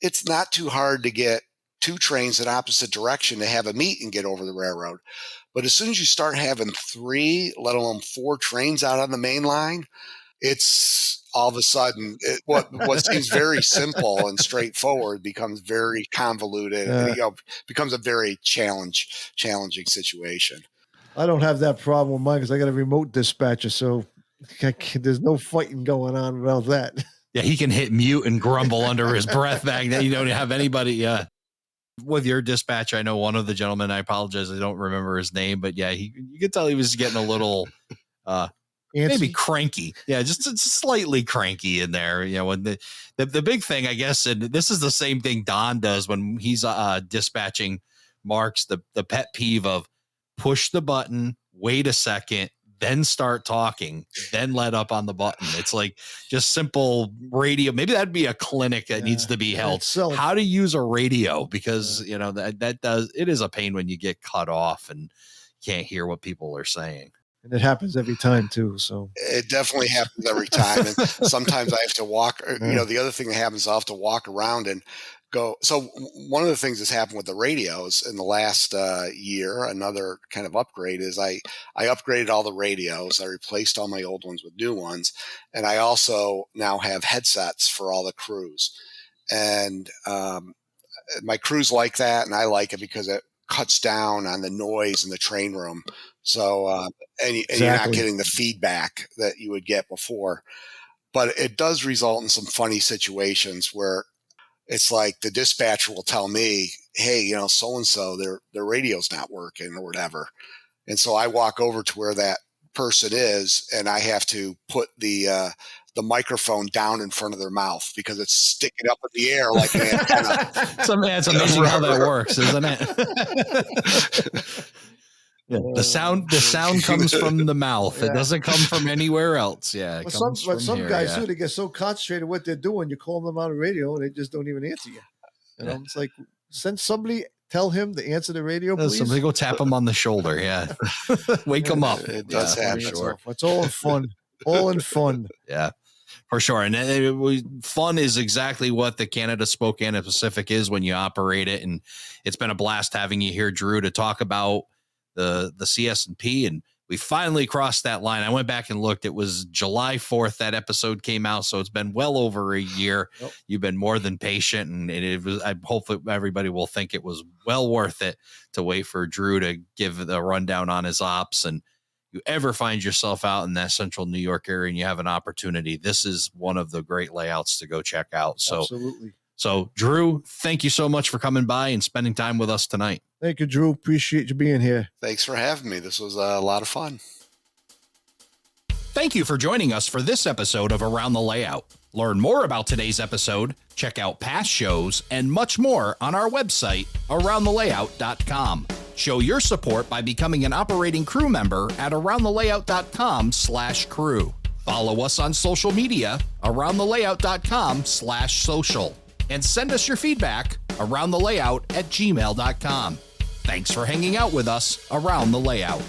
It's not too hard to get 2 trains in opposite direction to have a meet and get over the railroad. But as soon as you start having 3, let alone 4 trains out on the main line, it's all of a sudden what seems very simple and straightforward becomes very convoluted, and becomes a very challenging situation. I don't have that problem with mine because I got a remote dispatcher, so there's no fighting going on about that. Yeah, he can hit mute and grumble under his breath back then. You don't have anybody. Yeah. With your dispatcher, I know one of the gentlemen, I apologize, I don't remember his name, but yeah, you could tell he was getting a little maybe cranky. Yeah, just slightly cranky in there. When the big thing, I guess, and this is the same thing Don does when he's dispatching Mark's, the pet peeve of push the button, wait a second, then start talking, then let up on the button. It's like just simple radio. Maybe that'd be a clinic that needs to be held. How to use a radio, because it is a pain when you get cut off and can't hear what people are saying. And it happens every time too. So it definitely happens every time. And sometimes I have to walk, the other thing that happens, I'll have to walk around and go. So one of the things that's happened with the radios in the last year, another kind of upgrade, is I upgraded all the radios. I replaced all my old ones with new ones. And I also now have headsets for all the crews. And my crews like that, and I like it because it cuts down on the noise in the train room. So, and you're not getting the feedback that you would get before. But it does result in some funny situations where it's like the dispatcher will tell me, hey, so-and-so, their radio's not working or whatever. And so I walk over to where that person is, and I have to put the microphone down in front of their mouth because it's sticking up in the air like an antenna. It's amazing how that works, isn't it? Yeah, the sound comes from the mouth. Yeah. It doesn't come from anywhere else. Yeah. But some guys too, they get so concentrated what they're doing. You call them on the radio and they just don't even answer you. It's like, send somebody, tell him to answer the radio, please. Somebody go tap him on the shoulder. Yeah. Wake him up. It does happen. Sure. It's all in fun. All in fun. Yeah. For sure. And fun is exactly what the Canada Spokane Pacific is when you operate it. And it's been a blast having you here, Drew, to talk about the CS&P, and we finally crossed that line. I went back and looked. It was July 4th that episode came out, so it's been well over a year. Yep. You've been more than patient, and it was. I hope that everybody will think it was well worth it to wait for Drew to give the rundown on his ops. And you ever find yourself out in that central New York area and you have an opportunity, this is one of the great layouts to go check out. So absolutely. So, Drew, thank you so much for coming by and spending time with us tonight. Thank you, Drew. Appreciate you being here. Thanks for having me. This was a lot of fun. Thank you for joining us for this episode of Around the Layout. Learn more about today's episode, check out past shows, and much more on our website, aroundthelayout.com. Show your support by becoming an operating crew member at aroundthelayout.com/crew. Follow us on social media, aroundthelayout.com/social, and send us your feedback, aroundthelayout@gmail.com. Thanks for hanging out with us around the layout.